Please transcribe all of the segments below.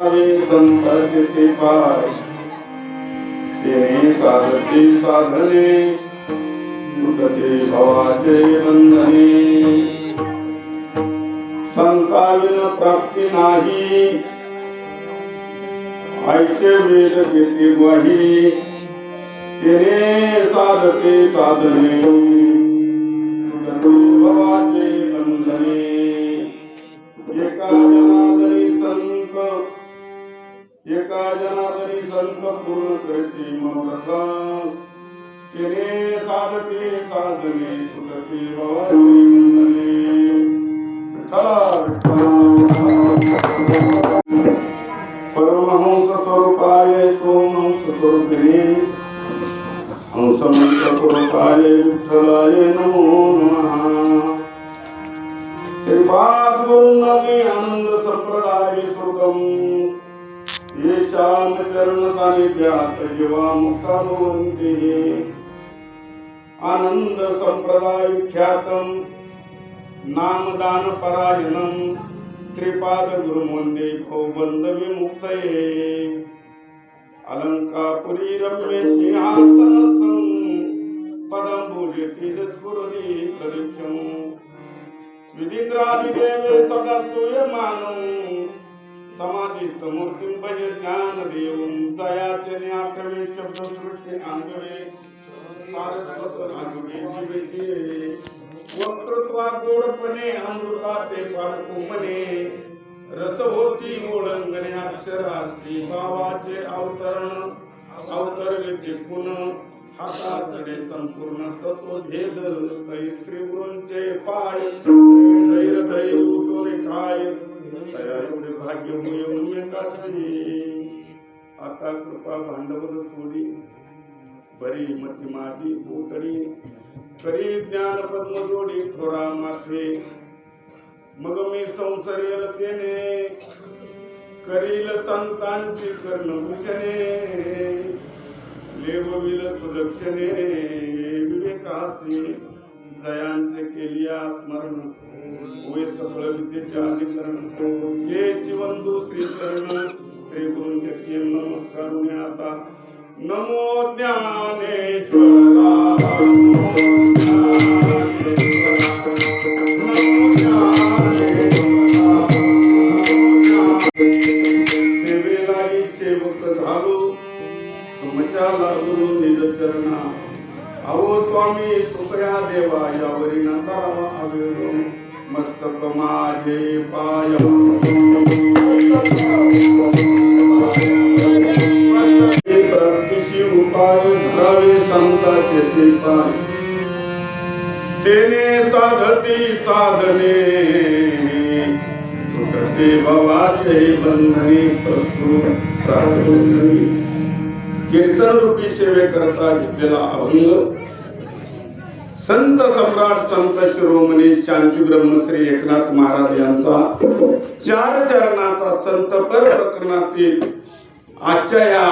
संताचे पाय तेने साधते साधने तुटते भवाचे बंधने संताविन प्राप्ती नाही ऐसे वेद घेते ग्वाही तेने साधते साधने तुटते भवाचे बंधने एका जनार्दनी संत पूर्ण करते मनोरथ तेने साधते साधने तुटते भवाचे बंधने परमहंस स्वरूपाय सोमहंस स्वरूपिणे हंसमंत स्वरूपाय विठ्ठलाय नमो नमः श्रीपाद गुरुनमी आनंद संप्रदाय सुगम येशान चरण सानिध्यात जीवा मुक्ताभवन्ति आनंद संप्रदाय ख्यातम नामदान परायणम श्रीपाद गुरुमंदे भवबंध विमुक्तये अलंकापुरी रम्य सिंहासनस्थं पदं भूजति सद्गुरुनि प्रदक्षिणं विधिन्द्रादिदेवे सदा स्तूयमानं समाधिस्थ मूर्तिं भज ज्ञानदेवं दयाचने आठवे शब्द सृष्टी आंगणे सारस्वत आंगणे जीवेचे वक्तृत्वा गोडपणे अमृताते पाडकुमने रस होती ओळंगणे अक्षराशी भावाचे अवतर विद्ये गुण हाताचडे संपूर्ण तत्वभेद कैत्री गुरूंचे पाय धैर्य धैर्य उठोरे काय तया एवढे भाग्य होऊन आता कृपा भांडवल सोडी बरी मती माझी पोतडी करी ज्ञान पद्म जोडी थोरा माथे मग मी संसरेल तेने करील संतांची कर्णभूषणे लेवविल सुलक्षणे विवेकासी जयांचे केलिया स्मरण होय सकळ विद्येचे अधिकरण हे जीवंदू श्रीचरण श्री गुरुंचे नमस्कार आता नमो ज्ञानेश्वरा सेवेलाही सेवक झालो तुमच्या गुरु निज चरणा अहो स्वामी कृपया देवा यावरी नकारावा आवेलो मस्तक माझे पाय प्राप्तीशी उपाय धरावे संताचे ते पाय तेने साधती साधने तुटते भवाचे बंधने प्रस्तुत प्रार्थोसरी कीर्तन रूपी सेवे करता घेतलेला अभंग संत सम्राट संत शिरोमणी शांती ब्रह्मश्री एकनाथ महाराज यांचा चार चरणाचा संत पर प्रकरणातील आजच्या या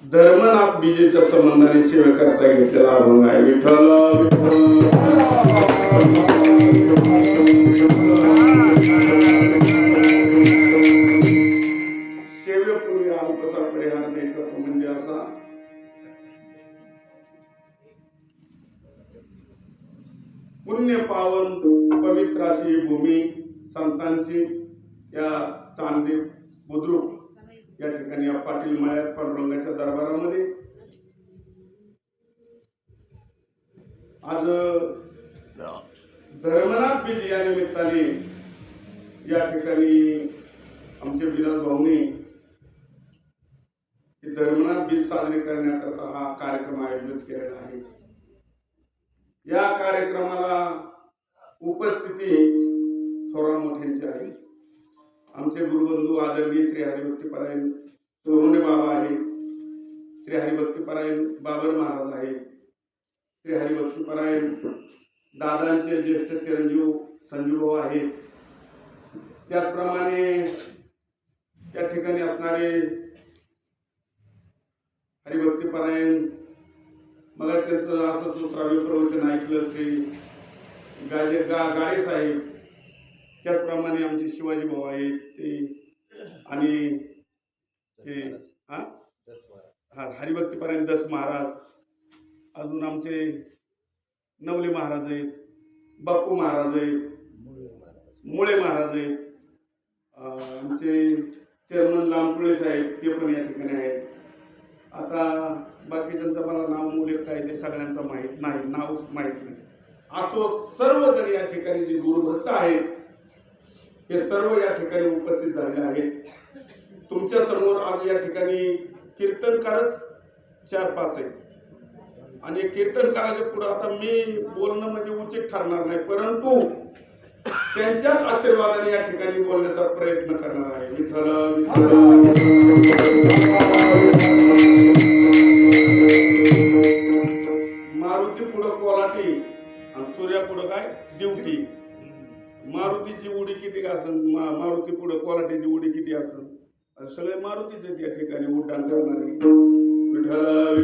धर्मनाथ बीजेच्या संबंधाने सेवे करता घेतलेला अभंग आहे. विठ्ठल सेवेपूर्वी अल्पसा परिहार द्यायचा तो म्हणजे असा पुण्य पावन पवित्र अशी भूमी संतांची या चांदी बुद्रुक या ठिकाणी या पाटील मळ्यात पांडुरंगाच्या दरबारामध्ये आज धर्मनाथ बीज या निमित्ताने या ठिकाणी आमचे विलास भाऊनी धर्मनाथ बीज साजरे करण्याकरता हा कार्यक्रम आयोजित केलेला आहे. या कार्यक्रमाला उपस्थिती थोरा मोठ्यांची आहे. आमचे गुरुबंधू आदरणीय श्री हरिभक्तीपरायण सोनवणे बाबा आहेत, श्री हरिभक्तीपरायण बाबर महाराज आहेत, श्री हरिभक्तीपरायण दादांचे ज्येष्ठ चिरंजीव संजूभाऊ आहेत. त्याचप्रमाणे त्या ठिकाणी असणारे हरिभक्तीपरायण मग त्याचं असं श्राव्य प्रवचन ऐकलं श्री गाडे साहेब, त्याचप्रमाणे आमचे शिवाजी भाऊ आहेत ते, आणि हे हा हा हरिभक्तीपर्यंत 10 महाराज, अजून आमचे नवले महाराज आहेत, बापू महाराज आहेत, मुळे महाराज आहेत, आमचे चेअरमन लांबकुळे साहेब ते पण या ठिकाणी आहेत. आता बाकीच्यांचं मला नाव उल्लेख काय ते सगळ्यांचा माहीत नाही, नाव माहीत नाही. असो सर्वजण या ठिकाणी जे गुरुभक्त आहेत हे सर्व या ठिकाणी उपस्थित झालेले आहेत. तुमच्या समोर आज या ठिकाणी कीर्तनकारच 4-5 आहेत आणि कीर्तनकाराच्या पुढे आता मी बोलणं म्हणजे उचित ठरणार नाही, परंतु त्यांच्याच आशीर्वादाने या ठिकाणी बोलण्याचा प्रयत्न करणार आहे. विठ्ठल मारुती पुढं कोलाटी आणि सूर्या पुढं काय ड्युटी. मारुतीची उडी किती असेल, मारुती पुढं कोलाटीची उडी किती असेल, सगळे मारुतीच आहेत या ठिकाणी उड्डाण करणारे. विठ्ठल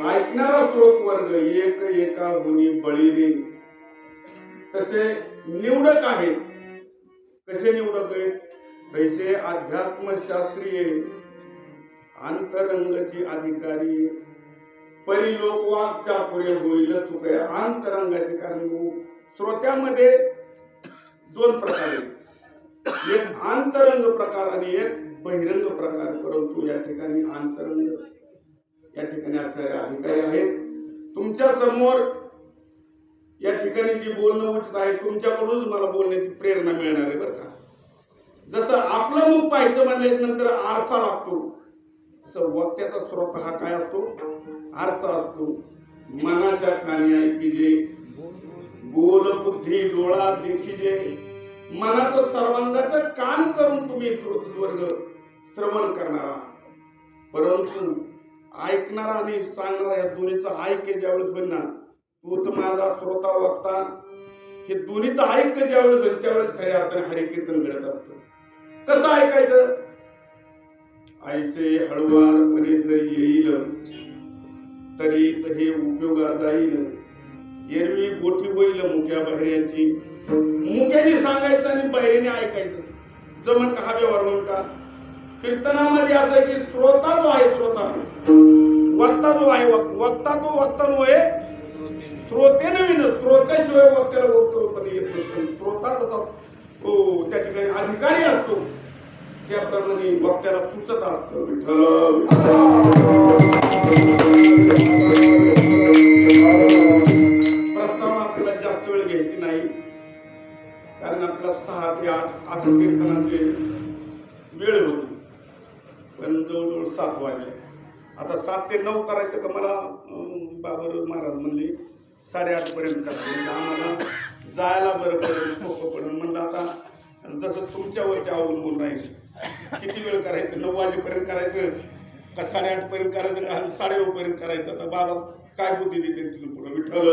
ऐकणारा श्रोत वर्ग एक एका गुणी बळीने तसे निवडक आहेत. कसे निवडक आहेत? तैसे अध्यात्मशास्त्रीय अंतरंगाची अधिकारी परिलोक वाक चापुरे होईल चुके अंतरंगाचे. कारण श्रोत्यामध्ये 2 प्रकार आहेत, एक अंतरंग प्रकार आणि एक बहिरंग प्रकार. परंतु या ठिकाणी अंतरंग या ठिकाणी असणारे अधिकारी आहेत. तुमच्या समोर या ठिकाणी जी बोलणं उचित आहे तुमच्याकडूनच मला बोलण्याची प्रेरणा मिळणार आहे बरं का. जसं आपलं मुख पाहायचं म्हणल्यानंतर आरसा लागतो, तसं वक्त्याचा स्रोत हा काय असतो? आरसा असतो. मनाच्या कानी ऐकिजे, बोल बुद्धी डोळा देखिजे. मनाचं सर्वांगाचं कान करून तुम्ही वर्ग श्रवण करणारा, परंतु ऐकणारा आणि सांगणारा या दोन्हीचा ऐक्य ज्यावेळेस होईल ना, तूच माझा श्रोता वक्ता, हे दोन्हीचं ऐक्य ज्यावेळेस होईल त्यावेळेस खऱ्या अर्थाने हरिकीर्तन घडत असतं. कसं ऐकायचं? ऐसे हळुवारपणे जरी येईल तरीच हे उपयोगा जाईल. एरवी गोठी होईल मुक्या बहिऱ्यांची, मुक्याने सांगायचं आणि बहिरेने ऐकायचं. जमन का हा व्यवहार म्हणून का? कीर्तनामध्ये असं की श्रोता जो आहे श्रोता, वक्ता जो आहे वक्ता तो वक्ता नव्हे, श्रोते नवीन. श्रोत्याशिवाय वक्त्याला वक्तव्य येत नसतं. श्रोता जसा तो त्या ठिकाणी अधिकारी असतो त्याप्रमाणे वक्त्याला सुचत असतं. विठ्ठल प्रस्ताव आपल्याला जास्त वेळ घ्यायची नाही, कारण आपला 6 ते 8 असं कीर्तनाचे वेळ होती, पण जवळजवळ 7 वाजले. आता 7 ते 9 करायचं का मला बाबर महाराज म्हणले 8:30 पर्यंत करायचं, आम्हाला जायला बरं पडेल, सोपं पडेल. म्हणलं आता जसं तुमच्यावरती अवलंबून राहील किती वेळ करायचं, 9 वाजेपर्यंत करायचं का 8:30 पर्यंत करायचं का 9:30 पर्यंत करायचं. आता बाबा काय बुद्धी देते तिथून पुढे. विठ्ठल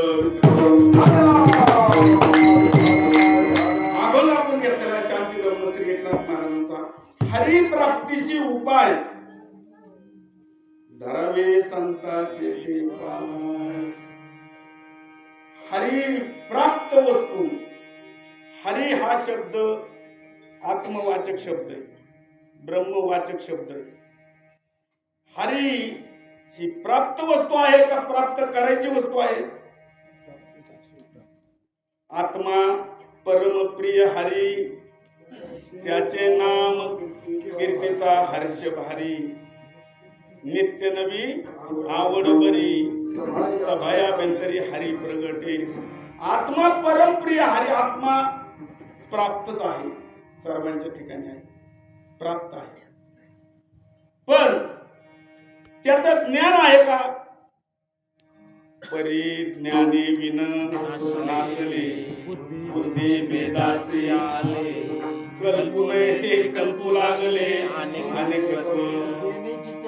अभंग आपण घेतलेला शांती ब्रह्म श्री एकनाथ महाराजांचा हरिप्राप्तीची उपाय धरावे संतांचे हरी प्राप्त वस्तू. हरी हा शब्द आत्मवाचक शब्द आहे, ब्रह्मवाचक शब्द आहे. हरी ही प्राप्त वस्तू आहे का प्राप्त करायची वस्तू आहे? आत्मा परमप्रिय हरी, त्याचे नाम कीर्तीचा हर्ष भारी. नित्य नवी आवड बरी, सभाया बेंतरी हरी प्रगटे. आत्मा परमप्रिय हरी, आत्मा प्राप्तच आहे, सर्वांच्या ठिकाणी आहे, प्राप्त आहे. पण त्याचं ज्ञान आहे का? परिज्ञाने विन नासले, बुद्धी भेदाचे आले. कल्पू नये ते कल्पू लागले, अनेक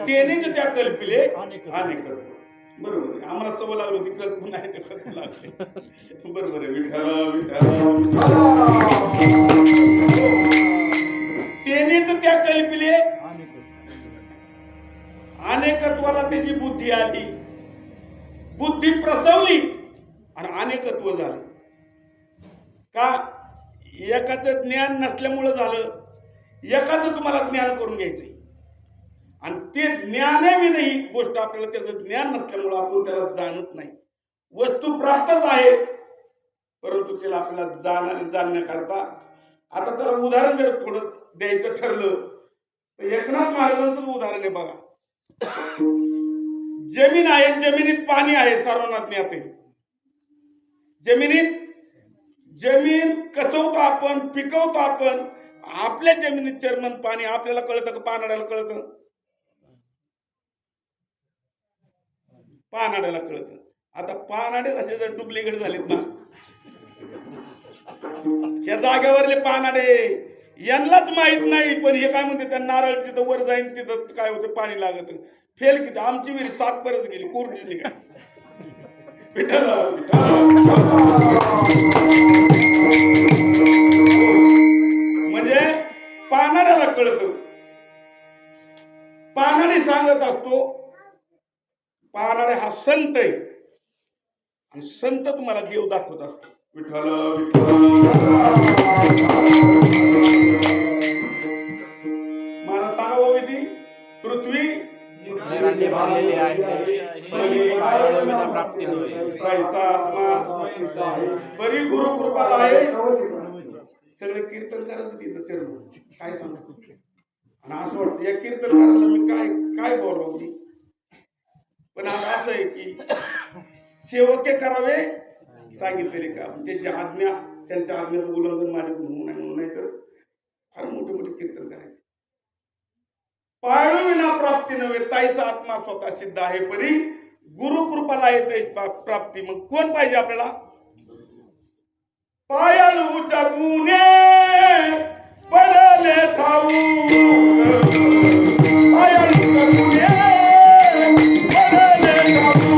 तेनेच त्या कल्पिले अनेक. बरोबर आहे, आम्हाला सवय लागली होती कल्पू नाही ते कल्पू लागले. बरोबर आहे. तेनेच त्या कल्पिले अनेकत्वाला त्याची बुद्धी आली, बुद्धी प्रसवली आणि अनेकत्व झाले. का? एकाच त्याचं ज्ञान नसल्यामुळं झालं. एकाच तुम्हाला ज्ञान करून घ्यायचंय आणि ते ज्ञानाविनही गोष्ट आपल्याला त्याचं ज्ञान नसल्यामुळं आपण त्याला जाणत नाही. वस्तू प्राप्तच आहे परंतु त्याला आपल्याला जाणण्याकरता आता त्याला उदाहरण जर थोडं द्यायचं ठरलं तर एकनाथ महाराजांचं उदाहरण आहे बघा. जमीन आहे, जमिनीत पाणी आहे, सर्वांना ज्ञात आहे. जमीन कसवतो आपण, पिकवतो आपण. आपल्या जमिनीत चर्मन पाणी आपल्याला कळतं का पानाड्याला कळतं? पानाड्याला कळतं. आता पानाडे असे जर डुप्लिकेट झालेत ना, या जागेवरले पानाडे यांनाच माहित नाही. पण हे काय म्हणते, त्या नारळ तिथं वर जाईन तिथं काय होतं, पाणी लागत. फेल किती आमची विहीर 7 परत गेली, कोरडीच काय. म्हणजे पानाड्याला कळत. पानाडे सांगत असतो. पानाडे हा संत आहे आणि संत तुम्हाला देव दाखवत असतो. विठ्ठल मला सांगा विधी. पृथ्वी भरलेली आहे, प्राप्ती बरी गुरु कृपाला आहे. सगळे कीर्तन करायचं तिथं चरण काय सांगतो. आणि असं वाटतं या कीर्तनकाराला मी काय काय बोलावं मी. पण आता असं आहे की सेवके करावे सांगितलेले का, त्यांची आज्ञा, त्यांच्या आज्ञेचं उल्लंघन माझ्याकडून होऊ नये म्हणून. नाही तर फार मोठे मोठे कीर्तन करायचे. पाळू विना प्राप्ती नव्हे, ताईचा आत्मा स्वतः सिद्ध आहे परी गुरु कृपाला येते प्राप्ती. मग कोण पाहिजे आपल्याला? पायाळूच्या गुणे पडले ठाऊ, पायाळूच्या गुणे पडले ठाऊ.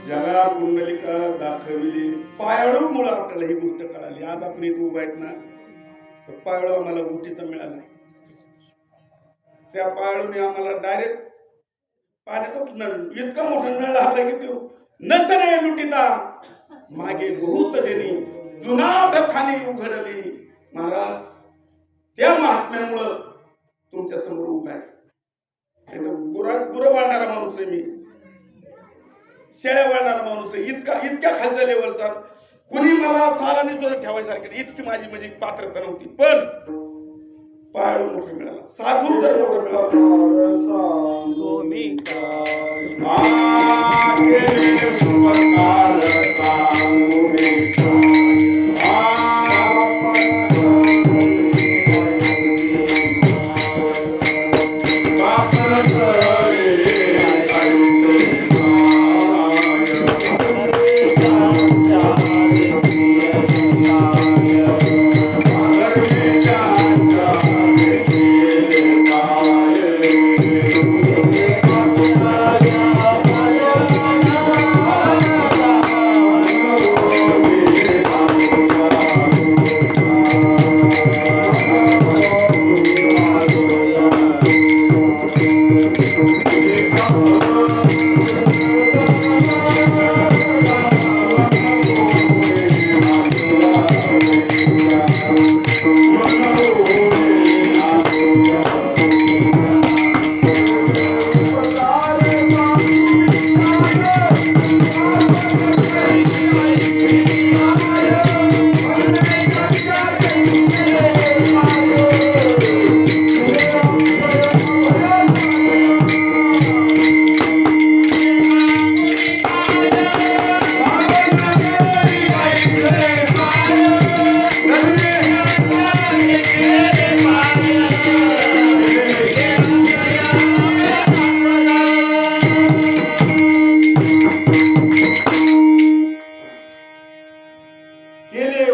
जगा कुंडलिका दाखविली. पायाळूमुळे आपल्याला ही गोष्ट कळाली. आज आपण इथे उभा आहेत ना, तर पायाळू आम्हाला गुटीचा मिळाला. त्या पायाळूने आम्हाला डायरेक्ट पाण्याचाच नळ इतका मोठा नळ लागला की तो नसणे लुटिता मागे बहुत जणी जुनाट खाली उघडली. महाराज त्या महात्म्यामुळं तुमच्या समोर उभा आहे. गुरं वाढणारा माणूस आहे मी, शेळ्या वळणारा माणूस आहे. इतक्या खालच्या लेवलचा कुणी मला सालाने सुद्धा ठेवायसारखे इतकी माझी म्हणजे पात्रता नव्हती. पण पायाळू मोठं मिळाला, साधू जर मोठं मिळाला.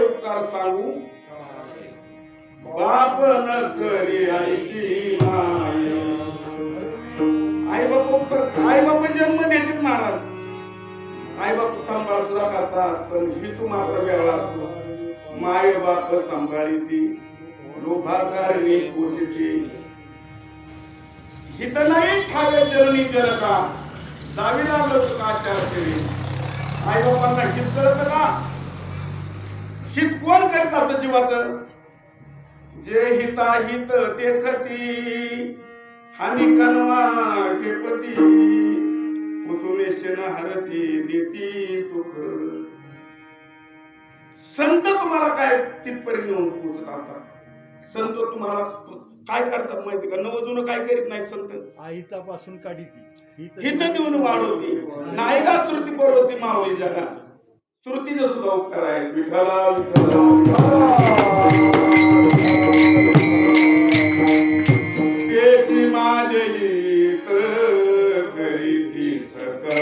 उपकार सांगू बाप न करी आईची माय. आई बाप जन्म देतात महाराज, आई बाप सांभाळ सुद्धा करतात, पण हितू मात्र वेगळा असतो. माय बाप सांभाळी ती लोभाकारणी पोषिती हित नाही ठावे जननी जनका दावी लागलं का चार केली. आई बापांना हित कळत का? हित कोण करीत असत जीवाचं? जे हिताहित देखती हानी कनवा केपती कुसुमेशन हरती देती सुख. संत तुम्हाला काय तिथपर्यंत येऊन पोहोचत असतात. संत तुम्हाला काय करतात माहिती का? नवजून काय करीत नाही संत, आईचा पासून काढीती हित देऊन वाढवती. नाही का श्रुती परवती मावळी जगा. श्रुतीचं सुद्धा उपकार आहे. विठ्ठला विठ्ठला तेची माझे हित करीती सकळ.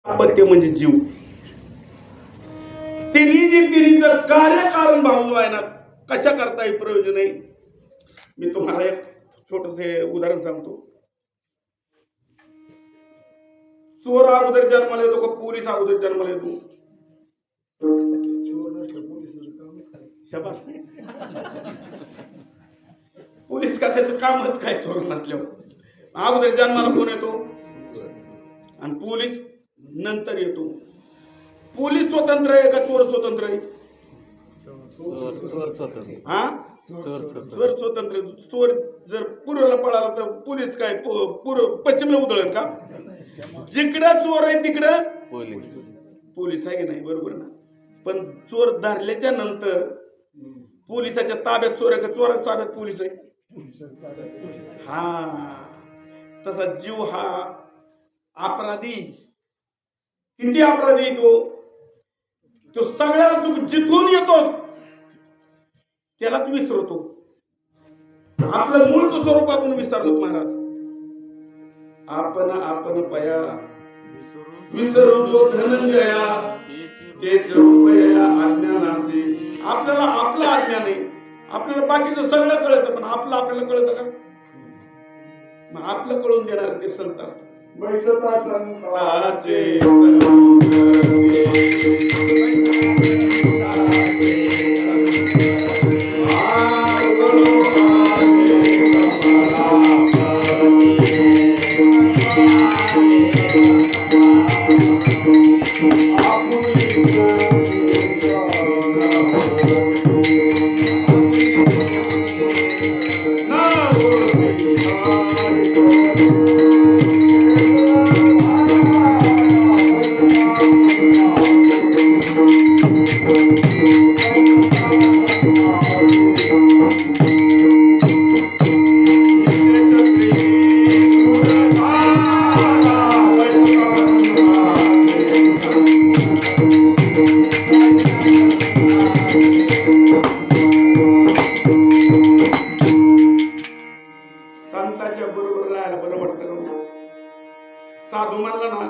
दाम्पत्य म्हणजे जीव. तिन्हीचं कार्यकारण भाव आहे ना, कशा करता प्रयोजन आहे. मी तुम्हाला एक छोटस उदाहरण सांगतो. चोर अगोदर जन्माला येतो का पोलीस अगोदर जन्माला येतो? शाबास. पोलीस का त्याचं कामच काय चोर नसल्यावर. अगोदर जन्माला कोण येतो आणि पोलीस नंतर येतो. पोलीस स्वतंत्र आहे का चोर स्वतंत्र आहे? चोर स्वतंत्र. हा, चोर स्वतंत्र. चोर जर पूर्वेला पळाला तर पोलीस काय पश्चिमेला उधळेल का? जिकडं चोर आहे तिकडं पोलीस आहे की नाही? बरोबर ना. पण चोर धरल्याच्या नंतर पोलिसाच्या ताब्यात चोर आहे का चोराच्या ताब्यात पोलीस आहे? हा, तसा जीव हा अपराधी. किती अपराधी तो सगळ्याला चूक जिथून येतो त्यालाच विसरतो. आपलं मूळचं स्वरूप आपण विसरलो महाराज. आपण पया विसरू धनंजया तेच रूपया अज्ञानासी. आपल्याला आपलं अज्ञान आहे. आपल्याला बाकीचं सगळं कळतं, पण आपल्याला कळतं का? मग आपलं कळून देणार ते संत असतात. बैसता संताचे साधू म्हणला ना,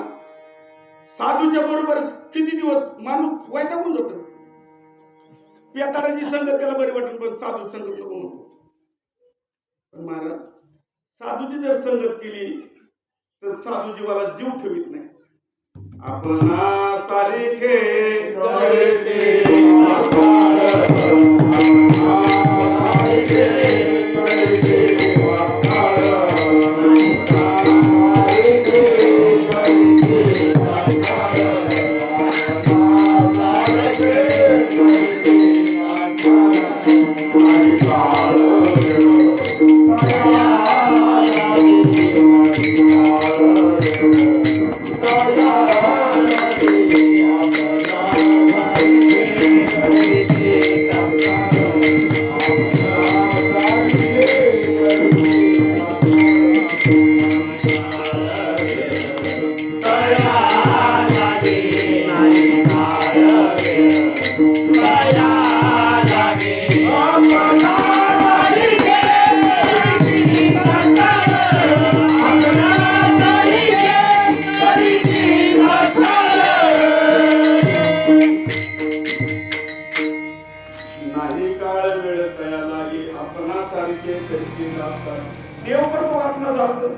साधूच्या बरोबर किती दिवस माणूस वैतागून जातो. पेताडाची संगत त्याला बरी वाटेल, पण साधू संगत नको म्हणतो. पण महाराज, साधूची जर संगत केली तर साधू जीवाला जीव ठेवीत नाही. आपण नाही काळ वेळ तया लागे आपणासारखे तरीके असतात देव करतो आपणा झालं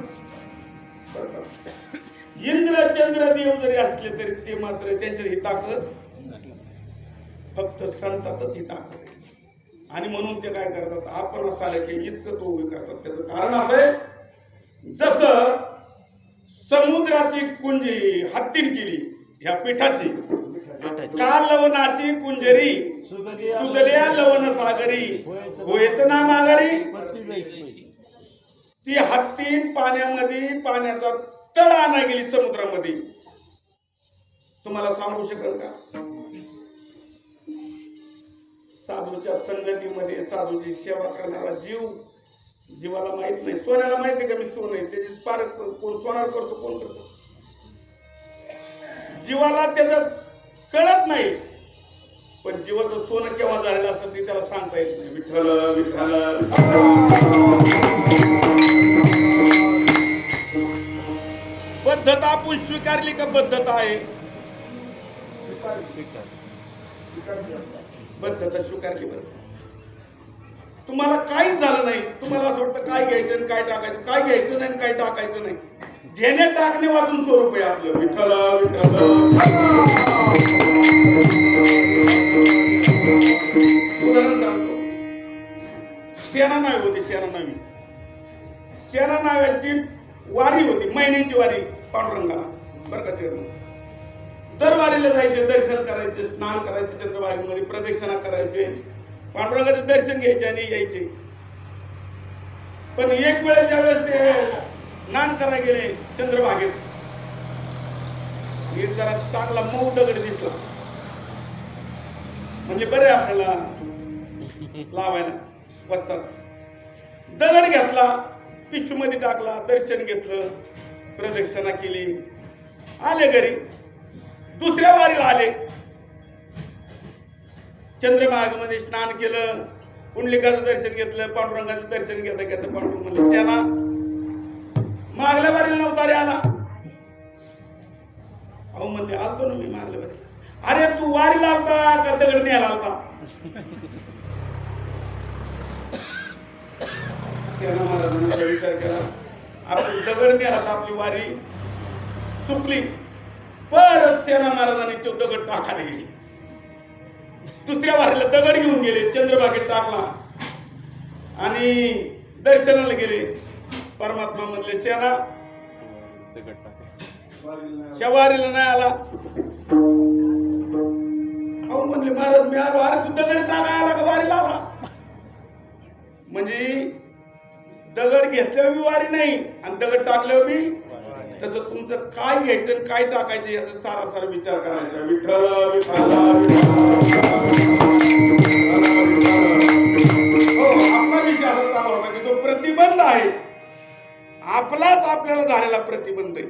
इंद्र चंद्र देव जरी असले तरी ते मात्र त्यांची ही ताकद फक्त संतातच ही ताकद आहे. आणि म्हणून ते काय करतात आपण सारखे इतकं तो उभे करतात. त्याचं कारण असं आहे जसं समुद्राची कुंजी हत्तीन केली ह्या पिठाची का लवणाची कुंजरी सुदल्या लवण सागरी होयच ना माघारी. ती हत्तीन पाण्यामध्ये पाण्याचा तळ आणा गेली समुद्रामध्ये. तुम्हाला सांगू शकाल का साधूच्या संगतीमध्ये साधूची सेवा करणारा जीव जीवाला माहित नाही. सोन्याला माहिती का मी सोन आहे त्याची पार कोण सोनार करतो कोण करतो जीवाला त्याचं कळत नाही. पण जीवाचं सोनं केव्हा झालेलं असतं ते त्याला सांगता येत नाही. विठ्ठल विठ्ठल पद्धत आपण स्वीकारली का पद्धत आहे बद्धता स्वीकारली बरं. तुम्हाला काहीच झालं नाही तुम्हाला असं वाटतं काय घ्यायचं आणि काय टाकायचं काय घ्यायचं नाही काय टाकायचं नाही. घेणे टाकणे वाचून स्वरूप आहे आपलं. विठ्ठल विठ्ठल उदाहरण सांगतो. सेना नावी होती सेना नाव्याची वारी होती महिन्याची वारी पांडुरंगाला बरं का. दरवारीला जायचे दर्शन करायचे स्नान करायचे चंद्रभागेमध्ये प्रदक्षिणा करायचे पांडुरंगाचे दर्शन घ्यायचे आणि यायचे. पण एक वेळेस ज्यावेळेस ते स्नान करायला गेले चंद्रभागेत एक जरा चांगला मऊ दगड दिसला म्हणजे बरे आपल्याला लावायला बसतात. दगड घेतला पिशवीमध्ये टाकला दर्शन घेतलं प्रदक्षिणा केली आले घरी. दुसऱ्या वारीला आले चंद्रभागेमध्ये स्नान केलं पुंडलिकाचं दर्शन घेतलं पांडुरंगाचं दर्शन घेतलं पांडुरंग म्हणलं सेना मागल्या वारीला नव्हता रे आला. अहो म्हणले आलतो ना मी मागल्या वारीला. अरे तू वारीला आलता का दगड न्यायला आलता. सेना महाराजांचा विचार केला आपण दगड न्यायला आपली वारी चुकली. परत सेना महाराजांनी तो दगड टाकायला गेले. दुसऱ्या वारीला दगड घेऊन गेले चंद्रभागेत टाकला आणि दर्शनाला गेले. परमात्मा म्हणले सेना त्या वारीला नाही आला. अहो म्हणले महाराज मी आलो. अरे तू दगड टाकायला आला का वारीला आला. म्हणजे दगड घेतल्यावर बी वारी नाही आणि दगड टाकल्यावर बी. तसं तुमचं काय घ्यायचं आणि काय टाकायचं याचा सारासार विचार करायचा. विठ्ठल विठ्ठल हो आपला विषय असा चालू होता की जो प्रतिबंध आहे आपलाच आपल्याला झालेला प्रतिबंध आहे.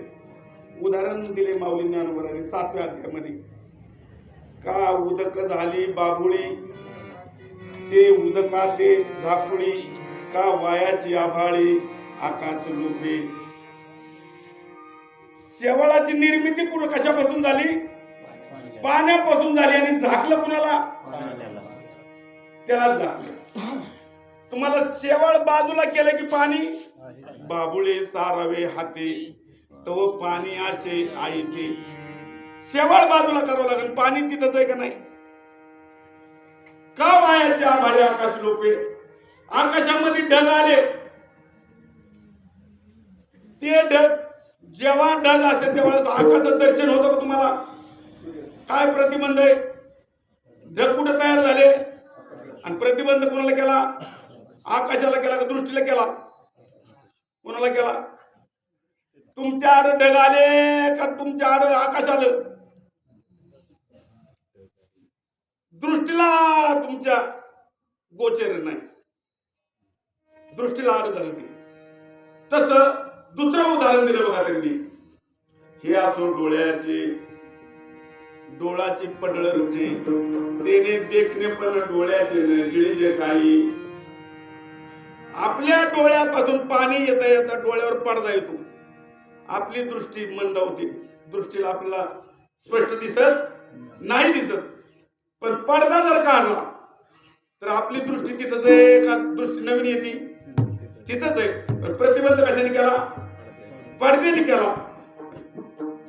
उदाहरण दिले माऊली ज्ञानोबांनी 7व्या अध्यायामध्ये. का उदक झाली बाबुळी ते उदका ते झाकुळी का वायाची आभाळी आकाश लोपे. शेवाळाची निर्मिती कशापासून झाली पाण्यापासून झाली आणि झाकलं कुणाला त्याला झाकलं. तुम्हाला शेवाळ बाजूला केलं की पाणी बाबुळे सारावे हाते तो पाणी असे आई ते शेवाळ बाजूला करावं लागेल. पाणी तिथंच आहे का नाही? का वायाचे आभाळे आकाश लोपे? आकाशामध्ये ढग आले, ते ढग जेव्हा ढग असते तेव्हा आकाशात दर्शन होतं का तुम्हाला? काय प्रतिबंध आहे? ढग कुठे तयार झाले आणि प्रतिबंध कोणाला केला? आकाशाला केला का दृष्टीला केला? कोणाला केला? तुमच्या आड ढग आले का तुमच्या आड आकाश आलं? दृष्टीला तुमच्या गोचर नाही, दृष्टीला आड झालं ते. तसं दुसरं उदाहरण दिलं बघा त्यांनी. हे असो डोळाची पडळरचे तेने देखणे पण डोळ्याचे नजळे जे काही. आपल्या डोळ्यापासून पाणी येता येता डोळ्यावर पडदा येतो, आपली दृष्टी मंदावते, दृष्टीला आपल्याला स्पष्ट दिसत नाही दिसत. पण पडदा जर काढला तर आपली दृष्टी तिथंच आहे का दृष्टी नवीन येते? तिथंच आहे. पण प्रतिबंध कशाने केला? पडद्याने केला.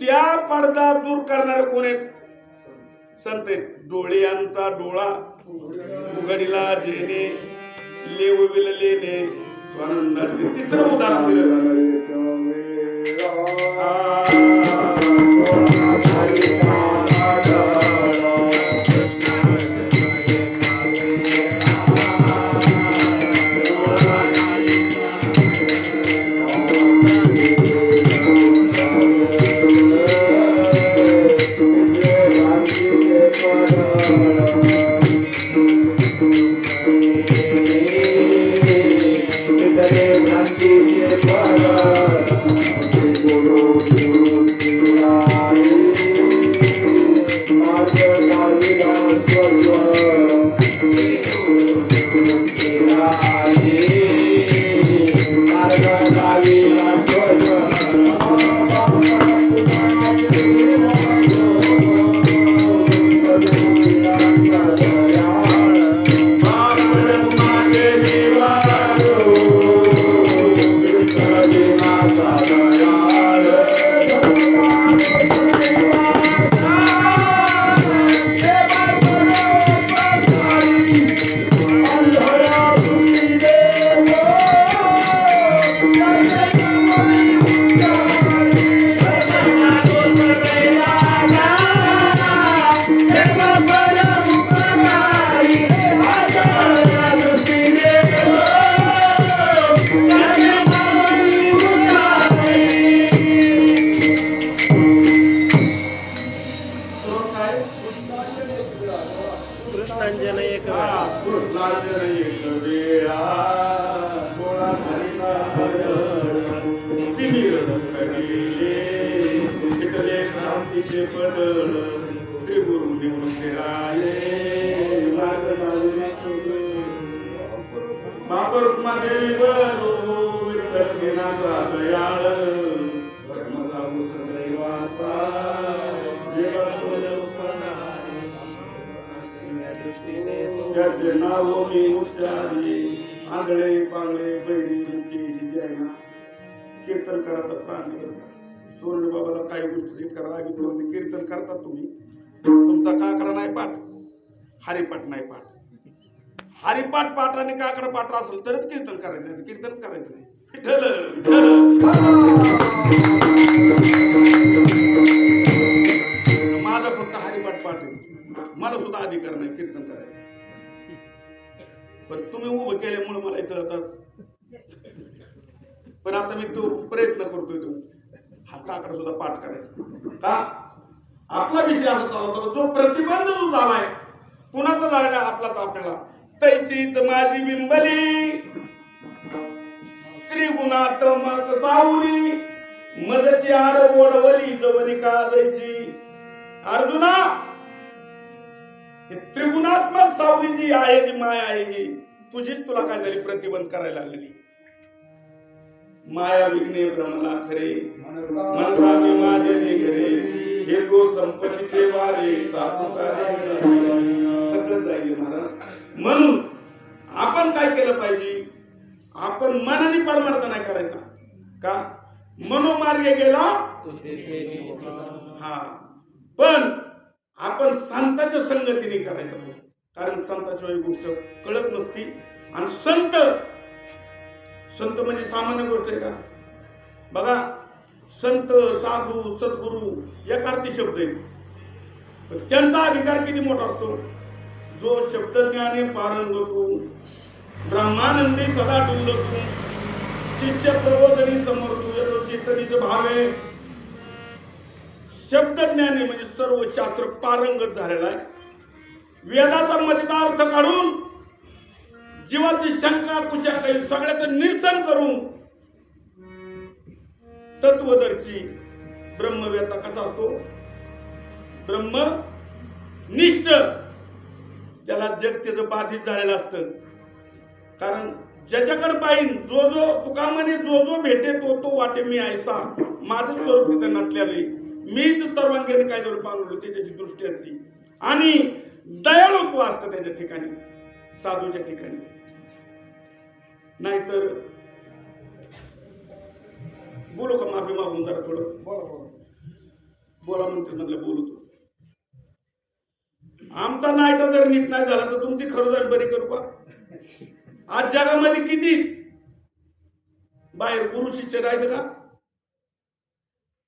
त्या पडदा दूर करणारे कोण आहेत? संत आहेत. डोळ्यांचा डोळा उघडीला जेणे लेवविल लेणे स्वानंदाचे. तिसरं उदाहरण दिलं. कृष्णांजन एक कृष्णांजन एक वेळा डोळा हरिचा तिमिर गेले फिटले क्रांतीचे पडळ श्री गुरु निवृत्ती राये मापर देवी बरो विठ्ठलनाचा दयाळ धर्मचा मुसदैवाचा त्याचे नाव मी उच्चारी आंधळे पांगळे बैरी मुखी जैना कीर्तन करायचा प्राण सोनू बाबाला काही गोष्टी करा कीर्तन करतात तुम्ही. तुमचा काकडा नाही पाठ, हरिपाठ नाही पाठ. हरिपाठ पाठ आणि काकडा पाठ असेल तरच कीर्तन करायचं, कीर्तन करायचं नाही. विठ्ठल माझा फक्त हरिपाठ पाठ आहे, मला सुद्धा अधिकार नाही कीर्तन करायचं. पण तुम्ही उभं केल्यामुळे मला इथं येतात. पण आता मी तो प्रयत्न करतोय, तो हा काकडा सुद्धा पाठ करायचा. का? आपला विषय असा चालवतो, जो प्रतिबंध जो झालाय कुणाचा झाला? आपलाच. आपल्याला तैसीत माझी बिंबली त्रिगुणात मत सावली मदची आड ओढवली जवनी का जायची. अर्जुना, त्रिगुणात्मक सावली जी आहे, जी माया आहे, ही तुझीच तुला काय झाली? प्रतिबंध करायला लागलेली. माया विघ्ने ब्रह्मला खरे मनता मी माझे निघरे हे गो संपत्तीचे वारे सापुकारे सगळं जाईल महाराज. म्हणून आपण काय केलं पाहिजे? आपण मनाने परमार्थ नाही करायचा. का? मनोमार्गे गेला हा पण आपण संतांच्या संगतीने करायचं, कारण संताशिवाय ही गोष्ट कळत नसती. आणि संत संत म्हणजे सामान्य गोष्ट आहे का? बघा, संत, साधू, सद्गुरू या अर्थी शब्द आहेत, पण त्यांचा अधिकार किती मोठा असतो. जो शब्दज्ञाने पारंगतू ब्रह्मानंदी सदा डुलतू शिष्य प्रबोधनी समर्थू येतो चेतनीच भावे. शब्दज्ञाने म्हणजे सर्व शास्त्र पारंगत झालेला आहे. वेदाचा मधीचा अर्थ काढून जीवाची शंका कुशंका सगळ्याचं निरसन करून तत्वदर्शी ब्रह्मवेत्ता कसा असतो? ब्रह्मनिष्ठ. त्याला जग त्याचं बाधित झालेलं असतं. कारण ज्याच्याकडे पाहिजे जो तुका म्हणे जो भेटे तो वाटे मी ऐसा. माझं स्वरूप तिथं नटलेलं आहे. मीच सर्वांगीण काय जर पांगलो त्याची दृष्टी असते. आणि दयाळुत्व असतं त्याच्या ठिकाणी, साधूच्या ठिकाणी. नाहीतर बोलू का? माफी मागून जरा थोडं बोला म्हणते म्हटलं बोलतो. आमचा नाईटा जर नीट नाही झाला तर तुमची खरोखर बरी करू का? आज जगामध्ये किती बाहेर गुरु शिष्य राहते का?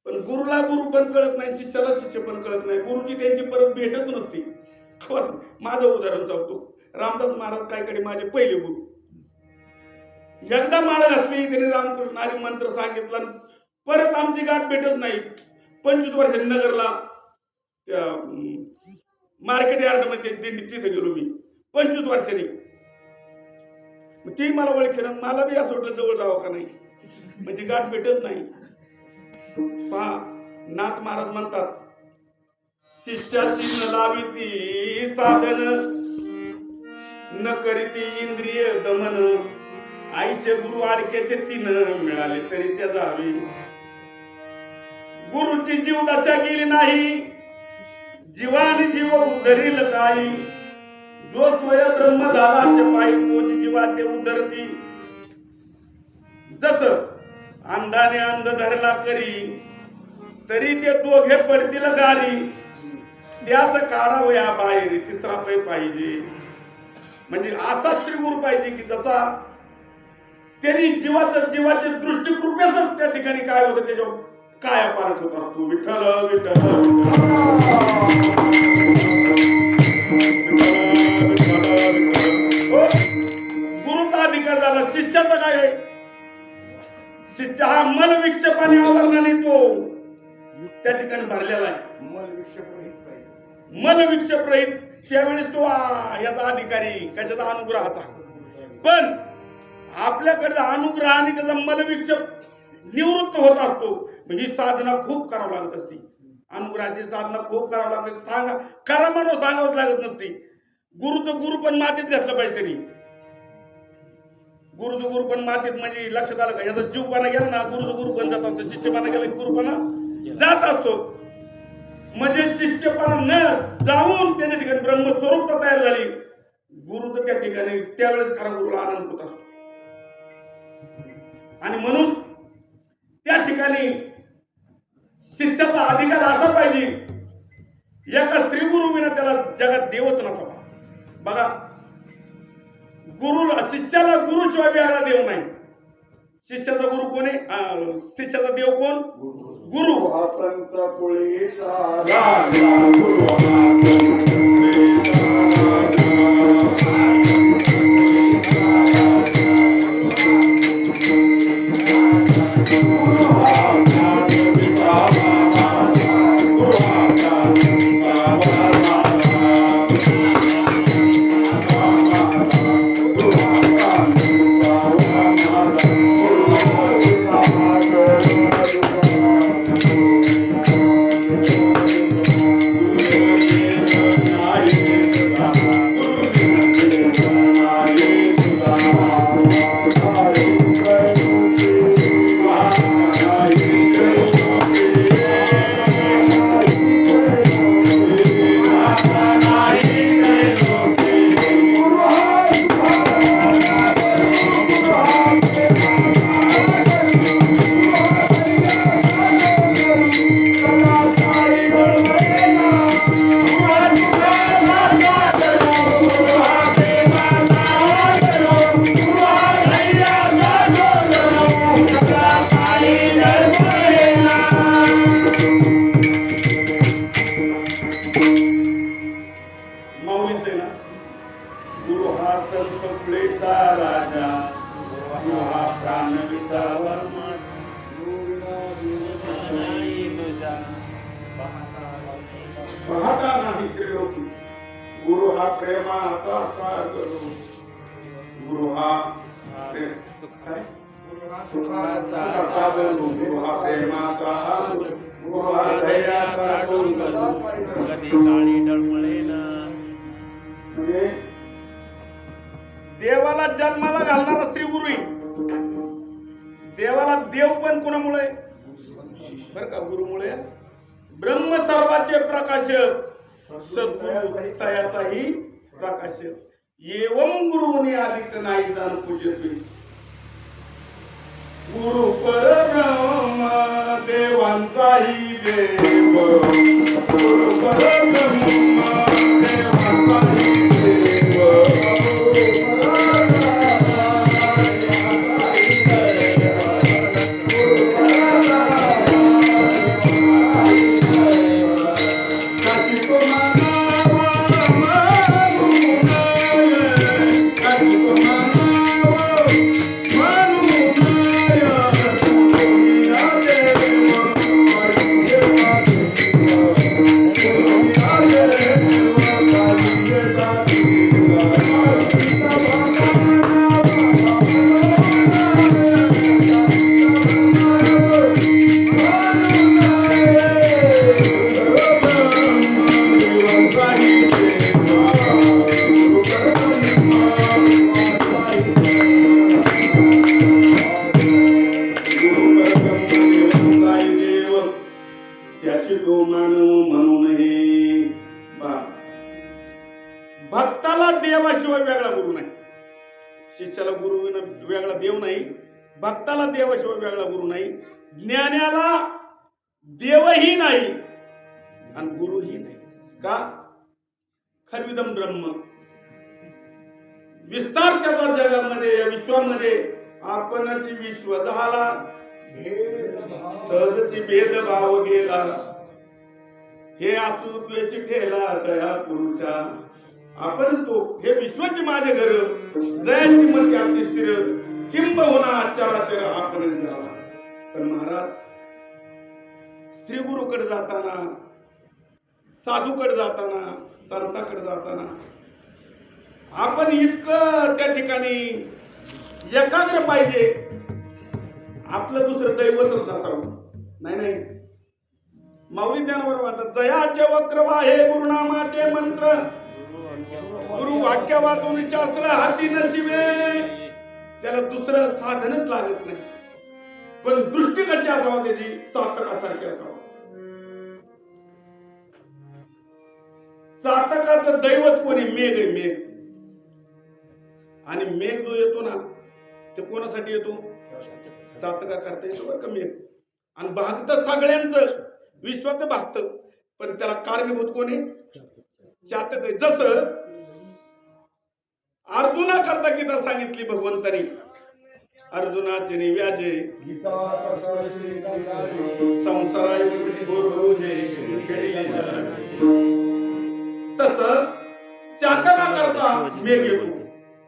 पण गुरुला गुरु पण कळत नाही, शिष्याला शिष्य पण कळत नाही. गुरुची त्यांची परत भेटच नसती. माझं उदाहरण सांगतो. रामदास महाराज कायकडे माझे पहिले गुरु. एकदा माळ घातली त्यांनी रामकृष्ण हरी मंत्र सांगितला, परत आमची गाठ भेटत नाही. 25 वर्षांनी नगरला मार्केट यार्ड मध्ये दिंडी तिथे गेलो मी 25 वर्षांनी. ती मला ओळखेन, मला बी असं वाटलं जवळ जावं का नाही, म्हणजे गाठ भेटत नाही. पहा, नाथ महाराज म्हणतात, शिष्याची न लाविती साधन न करीती इंद्रिय दमन. आईचे गुरु आडक्याचे 3 मिळाले तरी त्या जावे. गुरुची जीव दशा गेली नाही, जीवानी जीव उद्धरील काही. जो स्वय ब्रह्म झाला पायी तोची जीवा ते उद्धरती. जस अंधाने अंध धरला करी तरी ते दोघे पडतील गारी. त्याच काढावं या बाहेर तिसरा पै पाहिजे. म्हणजे असा श्री गुरु पाहिजे की जसा त्यांनी जीवाची दृष्टी कृपेच त्या ठिकाणी काय होतं त्याच्यावर काय पारख होत असतो. विठ्ठल विठ्ठल गुरुचा अधिकार झाला. शिष्याचा काय आहे? शिष्य हा मन विक्षेपाने आवरणाने तो त्या ठिकाणी भरलेला आहे. मन विक्षेप रहित त्यावेळेस तो याचा अधिकारी कशाचा? अनुग्रहाचा. पण आपल्याकडे अनुग्रहाने त्याचा मलविक्षेप निवृत्त होत असतो. ही साधना खूप करावं लागत असते. अनुग्रहाची साधना खूप करावं लागते. सांगा करा म्हणून सांगावंच लागत नसते. गुरुचं गुरु पण मातीत घातलं पाहिजे त्यांनी. गुरुचं गुरु पण मातीत म्हणजे लक्षात आलं का? याचा जीवपणा गेला ना गुरुचं गुरु पण जात असतो. शिष्यपणा गेला की गुरुपणा जात असतो. म्हणजे शिष्यपणा न जाऊन त्याच्या ठिकाणी ब्रह्मस्वरूपता तयार झाली. गुरुचं त्या ठिकाणी त्यावेळेस खरा गुरुला आनंद होत असतो. आणि म्हणून त्या ठिकाणी शिष्याचा अधिकार असा पाहिजे, एका श्री गुरु विना त्याला जगात देवच नसावा. बघा, गुरुला शिष्याला गुरुशिवाय वेगळा देव नाही. शिष्याचा गुरु कोण आहे? शिष्याचा देव कोण? गुरु. संत कुळीचा हा प्रेमाचा सागर गुरु हा प्रेम काय? सुखाचा सागर गुरु हा प्रेमाचा गुरु हा धैर्याचा डोंगर कधी काळी डळमळेन म्हणजे देवाला जन्माला घालणारा स्त्री गुरु देवाला देव पण कोणामुळे बर का गुरुमुळे ब्रह्म सर्वाचे प्रकाशक सद्गुरु तयाचाही प्रकाशक एवं गुरुने आदित्य नाही जाण पूजते गुरु परब्रह्म देवांचाही देव गुरु परब्रह्म देवांचाही त्याशी तो मानव म्हणू नये भक्ताला देवाशिवाय वेगळा गुरु नाही शिष्याला गुरु वेगळा देव नाही भक्ताला देवाशिवाय वेगळा गुरु नाही ज्ञानाला देवही नाही आणि गुरुही नाही का खरविदम ब्रह्म विस्तार त्याचा जगामध्ये या विश्वामध्ये आपणच विश्व झाला सहजची भेदभाव गेला हे आतुत्वेची ठेला तया पुरुषा आपण तो हे विश्वाचे माझे घर जयाची मती आमची स्थिर किंबहुना चराचर आपण झाला पण महाराज स्त्री गुरुकडे जाताना साधूकडे जाताना संताकडे जाताना आपण इतकं त्या ठिकाणी एकाग्र पाहिजे आपलं दुसरं दैवतच नसावं नाही माऊली ज्ञानवर वाटत जयाचे वक्र वाहे गुरुनामाचे मंत्र गुरु वाक्य वाचून शास्त्र हाती नशिवे त्याला दुसरं साधनच लागत नाही पण दृष्टी कशी असावं त्याची सातकासारखी असावं सातकाचं दैवत कोणी मेघ आहे मेघ आणि मेघ जो येतो ना ते कोणासाठी येतो सातका करता येतो बरं का मेघ आणि भागत सगळ्यांचं विश्वाचं भागत पण त्याला कारणीभूत कोणी चातक आहे जसं अर्जुना करता गीता सांगितली भगवंतानी अर्जुनाचे निव्याजे संसाराय तस चातका करता मेघ येतो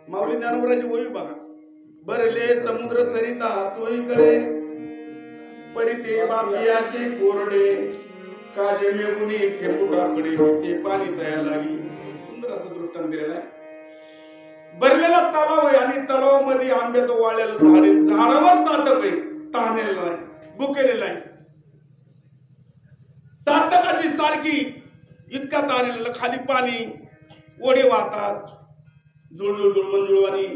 माऊली ज्ञानोबराची ओवी बघा बरले समुद्र सरिता तोहीकडे परिते बापियाचे कोरडे काजे मेघुनी थेपुटाकडे ते पाणी तया लागी सुंदर असं दृष्टांत दिलेलं आहे भरलेला तलाव आहे आणि तलावामध्ये आंब्याचं वाळलेलं झाड आहे झाडावर चातक आहे तहानेला आहे भुकेलेला आहे चातकाची सारखी इतका तहानेला खाली पाणी ओढे वाहतात जुळजुळ मंजुळवाणी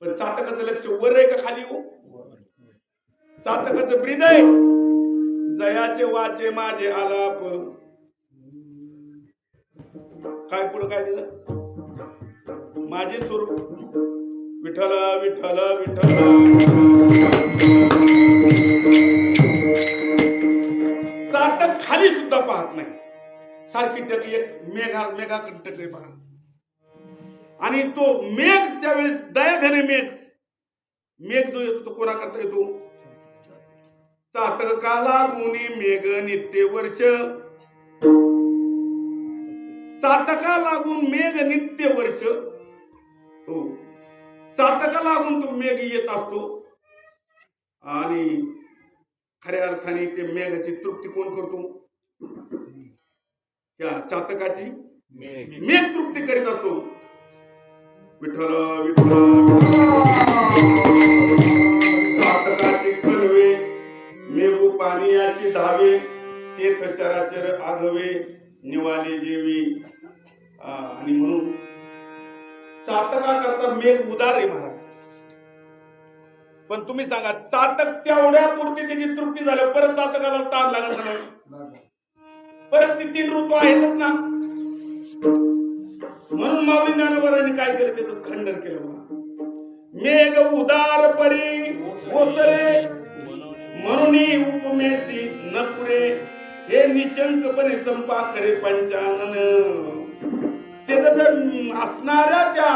पण चातकाचं लक्ष वर आहे का खाली हो चातकाचं हृदय जयाचे वाचे माझे आलाप काय पुढं काय दिलं माझे स्वरूप विठ्ठल विठ्ठल विठ्ठल चातक खाली सुद्धा पाहत नाही सारखी टक एक मेघाकडे टक पहा आणि तो मेघ ज्यावेळेस दयाघने मेघ जो येतो तो कोणा करता येतो चातका गुणी मेघ नित्य वर्ष चातका लागून मेघ नित्य वर्ष हो चातका लागून तो मेघ येत असतो आणि खऱ्या अर्थाने ते मेघाची तृप्ती कोण करतो त्या चातकाची मेघ तृप्ती करीत असतो. विठ्ठल विठ्ठल चातकाची कलवे मेघू पाणी याची धावे तीर्थ चराचर आघवे निवाले जेवी. आणि म्हणून चातका करता मेघ उदार आहे महाराज. पण तुम्ही सांगा चातक तेवढ्या पुरती त्याची तृप्ती झाली परत चातकाला ताण लागला परत ती 3 ऋतू आहेतच ना. म्हणून माऊली ज्ञानोबांनी काय केलं त्याचं खंडन केलं बघा. मेघ उदार परी ओसरे म्हणून उपमेची न पुरे हे निशंकपणे संपा खरे पंचानन. त्याचं जर असणाऱ्या त्या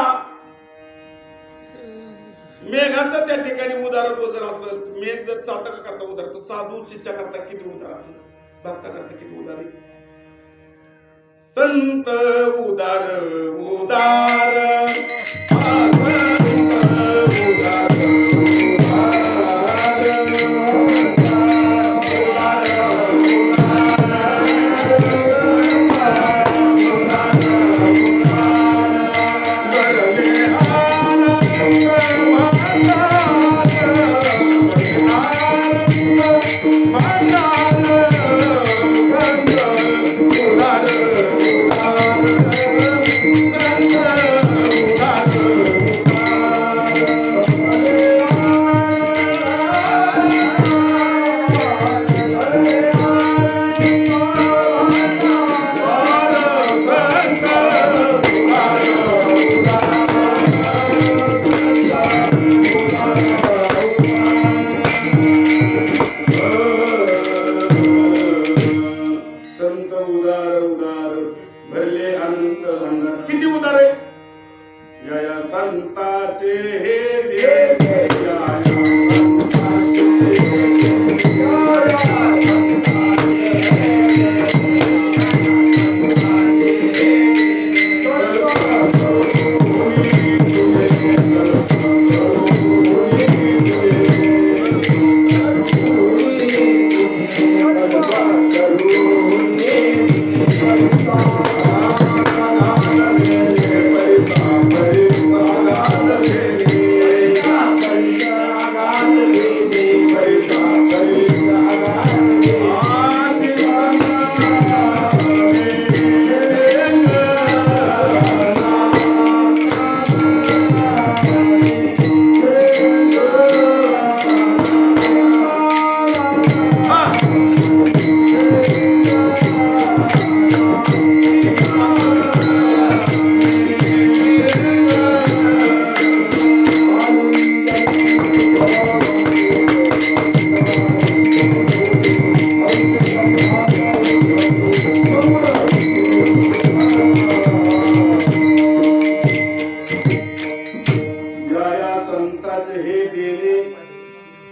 मेघाचं त्या ठिकाणी उदारत्व जर असेल मेघ जर चातक करता उदार तर साधू शिष्या करता किती उदार असेल भक्ता करता किती उदार आहे. संत उदार उदार किती उदार आहे. या संताचे हे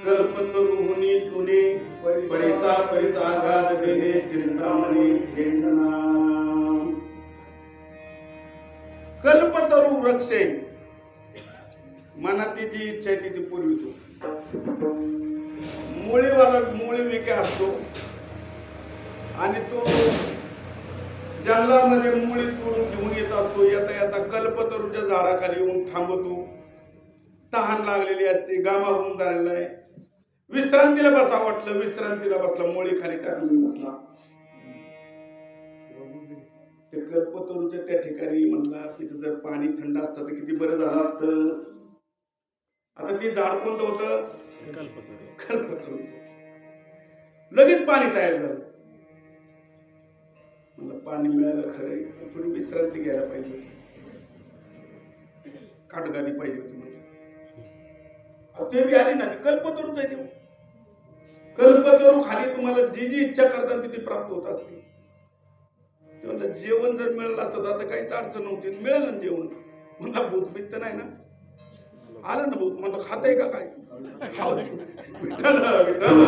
कल्पतरुहुनी तुने परिसा परिसा आघात देणे चिंतामणी घेतना. कल्पतरू वृक्षे मनाची जी इच्छा आहे ती पुरवितो. मुळी विके असतो आणि तो जंगलामध्ये मुळी तोडून घेऊन येत असतो. येता येता कल्पतरूच्या झाडाखाली येऊन थांबतो. तहान लागलेली असते गामागून झालेला आहे. विश्रांतीला बसा वाटलं विश्रांतीला बसला मुळी खाली टाकून बसला. ते कल्पतरूच्या त्या ठिकाणी म्हणला तिथं जर पाणी थंड असतं तर किती बरं झालं असतं. आता ती झाड कोणतं होतं कल्पतरू. लगेच पाणी तयार झालं. मला पाणी मिळालं खरंय थोडी विश्रांती घ्यायला पाहिजे काटगादी पाहिजे होती. ते बी आली ना ती कल्पतरूच आहे. ते कल्पतरू खाली तुम्हाला जी जी इच्छा करतात ती प्राप्त होत असते. तेव्हा जेवण जर मिळालं असतं तर आता काहीच अडचण नव्हती. मिळालं ना जेवण. मला भूतभीत तर नाही ना आलं ना भूत म्हणलं खाताय का काय विठ्ठल विठ्ठल.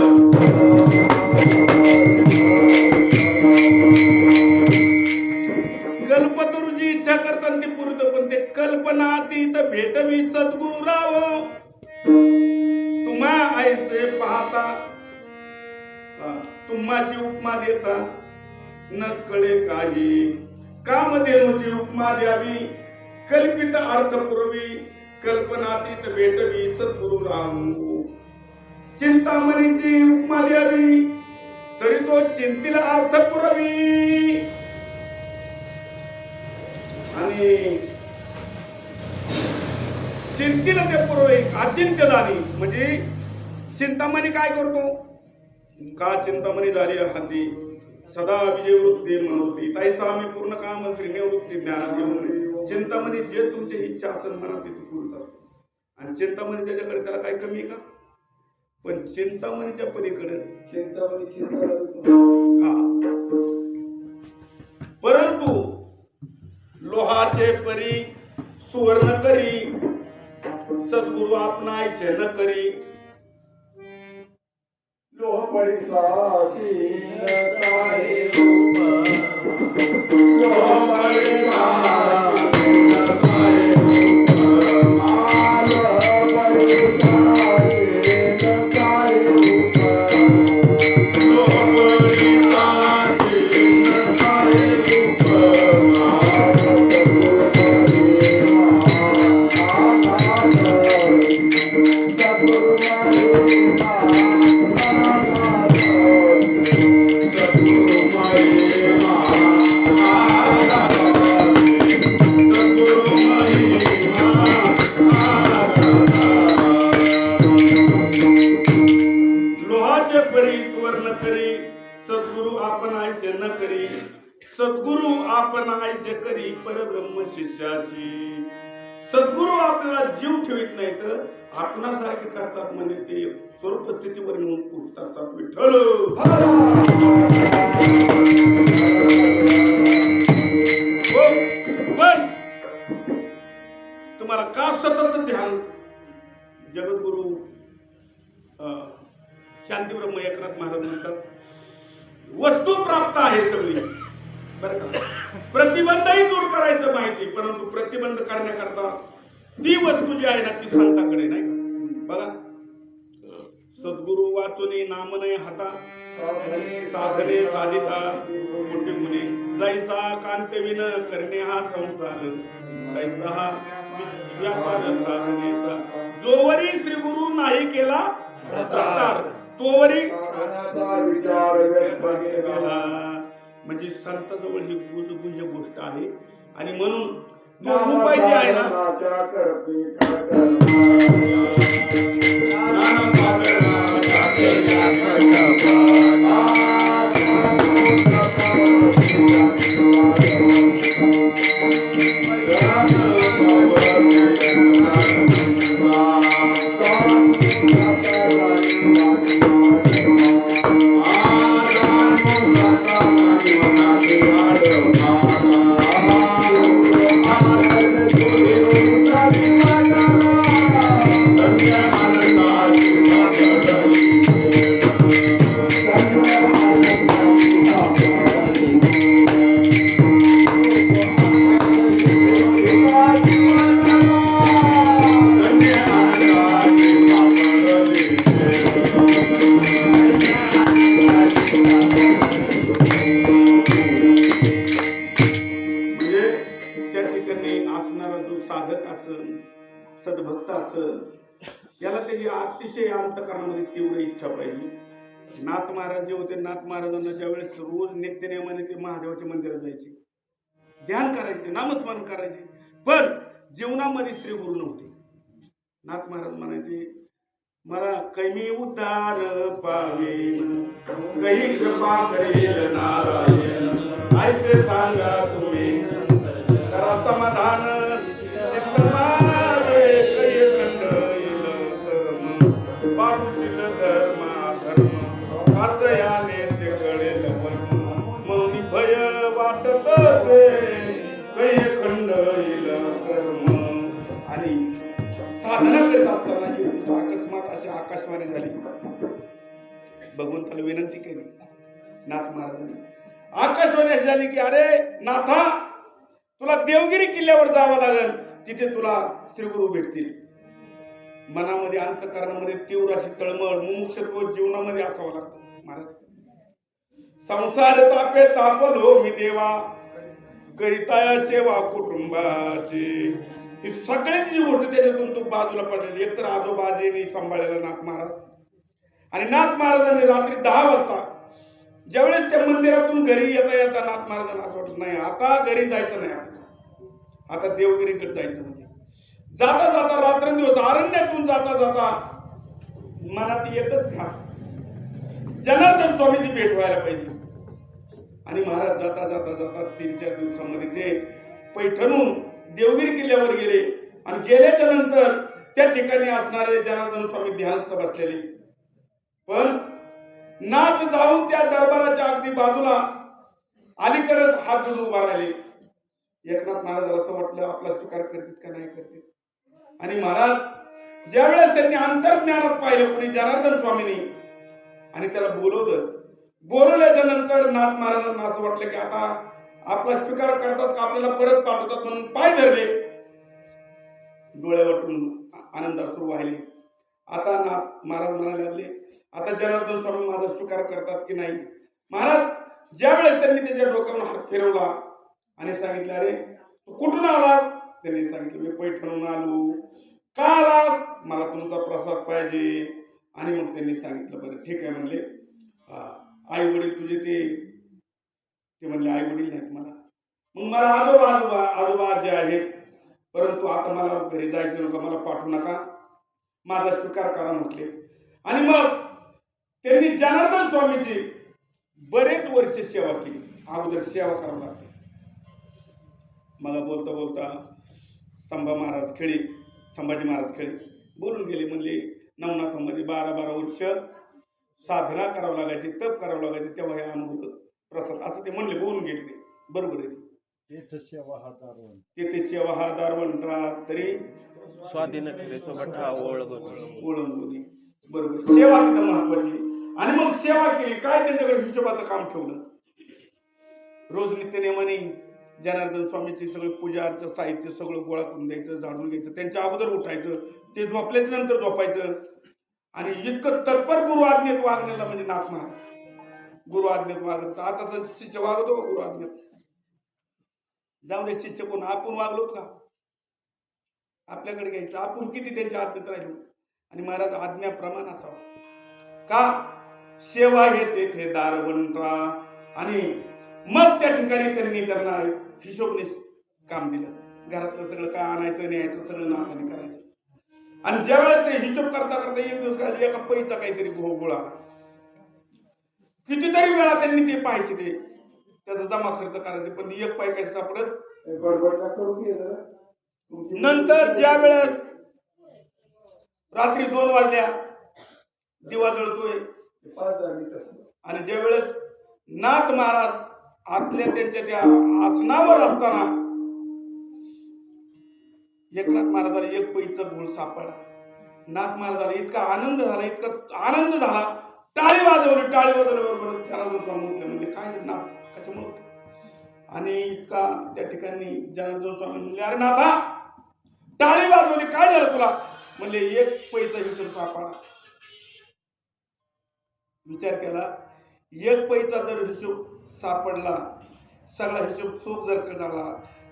कल्पतरूची इच्छा करतात ती पुरत पण ते कल्पनातीत भेटवी सद्गुराव तुम्हा ऐसे पाहता तुम्हाची उपमा देता नच कळे काही कामधेनूची उपमा द्यावी, कल्पित अर्थ पुरवी, कल्पनातीत भेटवी सद्गुरु राहू. चिंतामणीची उपमा द्यावी, तरी तो चिंतीला अर्थ पुरवी. आणि चिंतीला ते पुरवे अचिंत्य दानी. म्हणजे चिंतामणी काय करतो? का चिंतामणी झाली हाती सदा विजय वृत्ती म्हणून ताईचा आम्ही पूर्ण काम श्रीनिवृत्ती ज्ञान देऊन. चिंतामणी जे तुमची इच्छा असेल मनात ती पूर्ण असतो. आणि चिंतामणी त्याच्याकडे त्याला काही कमी आहे का? पण चिंतामणीच्या पलीकडे हा. परंतु लोहाचे परी सुवर्ण करी, सद्गुरु आपणायचे न करी. लोह परिसाची नसाई रूप, लोह परिसाची नसाई रूप, माल परिसाची नसाई रूप, लोह परिसाची नसाई रूप, सद्गुरु आपण आयसे न करी. सद्गुरु आपण आयसे करी परब्रह्म शिष्याशी. सद्गुरु आपल्याला जीव ठेवित नाही तर आपणासारखे करतात. म्हणजे ते स्वरूप स्थितीवर नेऊन पुजत असतात. विठ्ठल पण तुम्हाला का सतत ध्यान? जगद्गुरु शांतीब्रह्म एकनाथ महाराज म्हणतात, वस्तू प्राप्त आहे सगळी बरं का. प्रतिबंधही दूर करायचं माहिती, परंतु प्रतिबंध करण्याकरता ती वस्तू जी आहे ना ती संताकडे नाही का. बघा सद्गुरु वाचुनी नाम नाही हाता, साधने साधिता मोठी मुनी. जैसा कांतविन करणे हा संसार, तैसा हा व्यापार साधनेचा. जोवरी श्री गुरु नाही केला प्रचार, तोवरी विचार व्यक्त केला. म्हणजे संताजवळ ही गुह्य गोष्ट आहे. आणि म्हणून तो उपाय जे आहे ना, सद्भक्त असेल याला त्याची अतिशय अंतःकरणामध्ये तीव्र इच्छा पाहिजे. नाथ महाराज जे होते, नाथ महाराजांना ज्यावेळेस रोज नित्यनेमाने ते महादेवाच्या मंदिरात जायचे, ध्यान करायचे, नामस्मरण करायचे, पण जीवनामध्ये श्री गुरु नव्हते. नाथ महाराज म्हणायचे, मला कैमी उद्धार पावेन, काही कृपा करेल नारायण. ऐसे सांगा तुम्ही करा समाधान, चित्त माझे काही खंड येईल कर्म, पारुशील धर्मा धर्म, काच याने ते कळेल वर्म. मौनी भय वाटतचे काही खंड येईल कर्म. आणि साधना करीत असताना अकस्मात अशी आकाशवाणी झाली. भगवंताला विनंती केली नाथ महाराजांनी. आकाशवाणी झाली की अरे नाथा, तुला देवगिरी किल्ल्यावर जावं लागेल, तिथे तुला श्री गुरु भेटतील. मनामध्ये अंतःकरणामध्ये तीव्र अशी तळमळ, मुमुक्षत्व जीवनामध्ये असावं लागतं. महाराज संसार तापे तापलो मी देवा, करिताया सेवा कुटुंबाची. ही सगळ्याची जी गोष्ट त्याच्यातून तू बाजूला पडलेली. एकतर आजोबाजींनी सांभाळलेला नाथ महाराज, आणि नाथ महाराजांनी रात्री 10 वाजता ज्यावेळेस त्या मंदिरातून घरी येता येता नाथ महाराजांना असं वाटलं नाही आता घरी जायचं नाही, आता देवगिरीकडे जायचं. म्हणजे जाता जाता रात्रंदिवस अरण्यातून जाता जाता मनात एकच ध्यास, जनार्दन स्वामीची भेट व्हायला पाहिजे. आणि महाराज जाता जाता जाता 3-4 दिवसामध्ये ते पैठणहून देवगिरी किल्ल्यावर गेले. आणि गेल्याच्या नंतर त्या ठिकाणी असणारे जनार्दन स्वामी ध्यानस्थ बसलेले. पण नाथ जाऊन त्या दरबाराच्या अगदी बाजूला अलीकडे हात जोडून उभा राहिले. एकनाथ महाराजाला असं वाटलं आपला स्वीकार करतील का नाही करतील. आणि महाराज ज्यावेळेस त्यांनी अंतर्ज्ञानात पाहिलं कोणी जनार्दन स्वामींनी आणि त्याला बोलवल्याच्या नंतर नाथ महाराजांना असं वाटलं की आता आपला स्वीकार करतात का आपल्याला परत पाठवतात, म्हणून पाय धरले. डोळ्यावरून आनंदाश्रू वाहिले. आता नाथ महाराज म्हणायला लागले आता जनार्दन स्वामी माझा स्वीकार करतात की नाही. महाराज ज्यावेळेस त्यांनी त्याच्या डोक्यावरून हात फिरवला आणि सांगितलं अरे तू कुठून आलास. त्यांनी सांगितलं मी पैठणहून आलो. का आलास. मला तुमचा प्रसाद पाहिजे. आणि मग त्यांनी सांगितलं बरं ठीक आहे म्हणले. आई वडील तुझे ते म्हणले आई वडील नाहीत मला. मग मला आजोबा जे आहेत, परंतु आता मला घरी जायचं नका, मला पाठवू नका, माझा स्वीकार करा म्हटले. आणि मग त्यांनी जनार्दन स्वामीची बरेच वर्ष सेवा केली. अगोदर सेवा करावी लागते. मला बोलता बोलता संभाजी महाराज खेळी बोलून गेले. म्हणले नवनाथामध्ये 12 वर्ष साधना करावं लागायची, तप करावं लागायचे, तेव्हा हे अनुभव प्रसाद असं ते म्हणले, बोलून गेले. ते बरोबर आहे. तेथे सेवा हा दारवंटा तरी स्वाधीन केले सोबत ओळंगुनी. बरोबर, सेवा तिथं महत्वाची. आणि मग सेवा केली काय त्यांच्याकडे हिशोबाचं काम ठेवलं. रोज नित्यनेमाने जनार्दन स्वामीची सगळं पूजाचं साहित्य सगळं गोळा करून द्यायचं, झाडून घ्यायचं, त्यांच्या अगोदर उठायचं, ते झोपल्याच्या नंतर झोपायचं. आणि इतकं तत्पर गुरु आज्ञेत वागण्याला म्हणजे नाथ महाराज गुरु आज्ञेत वागत. आता तर शिष्य वागतो का गुरु आज्ञेत. जाऊ दे शिष्य कोण, आपण वागलोत का. आपल्याकडे घ्यायचं, आपण किती त्यांच्या आज्ञेत राहिलो. आणि महाराज आज्ञाप्रमाण असावं का. सेवा हे तेथे दारवंटा. आणि मग त्या ठिकाणी त्यांना हिशोबने काम दिलं. घरातलं सगळं काय आणायचं न्यायचं सगळं नाथाने करायचं. आणि ज्यावेळेस ते हिशोब करता करता एक दिवस काय एका पैचा काहीतरी गोळा, कितीतरी वेळा त्यांनी ते पाहायचे, ते त्याचा जमा खर्च करायचे, पण एक पाय काही सापडत. नंतर ज्या वेळेस रात्री 2 वाजल्या दिवा जळतोय आणि ज्या वेळेस नाथ महाराज आतल्या त्यांच्या त्या आसनावर असताना एकनाथ महाराजाला एक पैचा घोळ सापडला. नाथ महाराजाला इतका आनंद झाला, टाळी वाजवल्याबरोबर जनार्दन स्वामी उठले. म्हणजे काय नाथ कशामुळे. आणि इतका त्या ठिकाणी जनार्दन स्वामी म्हणले अरे नाथा टाळी वाजवली काय झालं तुला. म्हणले एक पैचा हिशोब सापडला. विचार केला एक पैचा जर हिशोब सापडला, सगळा हिशोब चूक जर झाला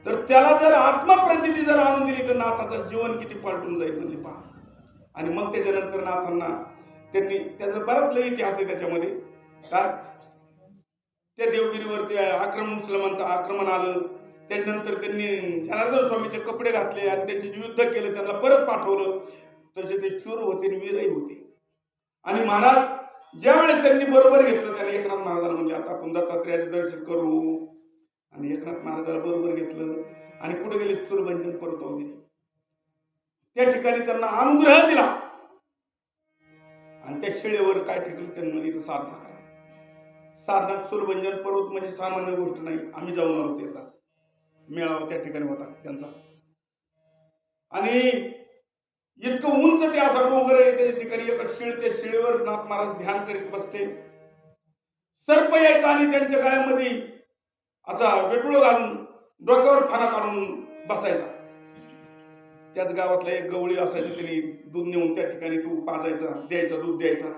तर त्याला जर आत्मप्रचिती जर आणून दिली तर नाथाचं जीवन किती पलटून जाईल म्हणले पहा. आणि मग त्याच्यानंतर नाथांना त्यांनी त्याचा बराच लय इतिहास आहे त्याच्यामध्ये. काय त्या देवगिरीवरती मुसलमानचं आक्रमण आलं, त्यानंतर त्यांनी जनार्दन स्वामीचे कपडे घातले आणि त्यांचे युद्ध केलं, त्यांना परत पाठवलं. तसे ते शूर होते आणि वीरही होते. आणि महाराज ज्यावेळेस त्यांनी बरोबर घेतलं त्याने एकनाथ महाराजांना म्हणले आता आपण दत्तात्रेयाचे दर्शन करू. आणि एकनाथ महाराजाला बरोबर घेतलं आणि कुठे गेले सूरभंजन पर्वत वगैरे त्या ठिकाणी त्यांना अनुग्रह दिला. आणि त्या शिळेवर काय ठिकाणी त्यांनी इथं साधना करा. साधनात सूरभंजन पर्वत म्हणजे सामान्य गोष्ट नाही. आम्ही जाऊन आलो त्याचा मेळावा त्या ठिकाणी होता त्यांचा. आणि इतकं उंच ते असा डोंगर आहे त्या ठिकाणी एका त्या शिळेवर नाथ महाराज ध्यान करीत बसते. सर्प यायचा आणि त्यांच्या गळ्यामध्ये असा वेटुळ घालून डोक्यावर फाना काढून बसायचा. त्याच गावातला एक गवळी असायची, त्यांनी दूध नेऊन त्या ठिकाणी तू पाजायचा दूध द्यायचा.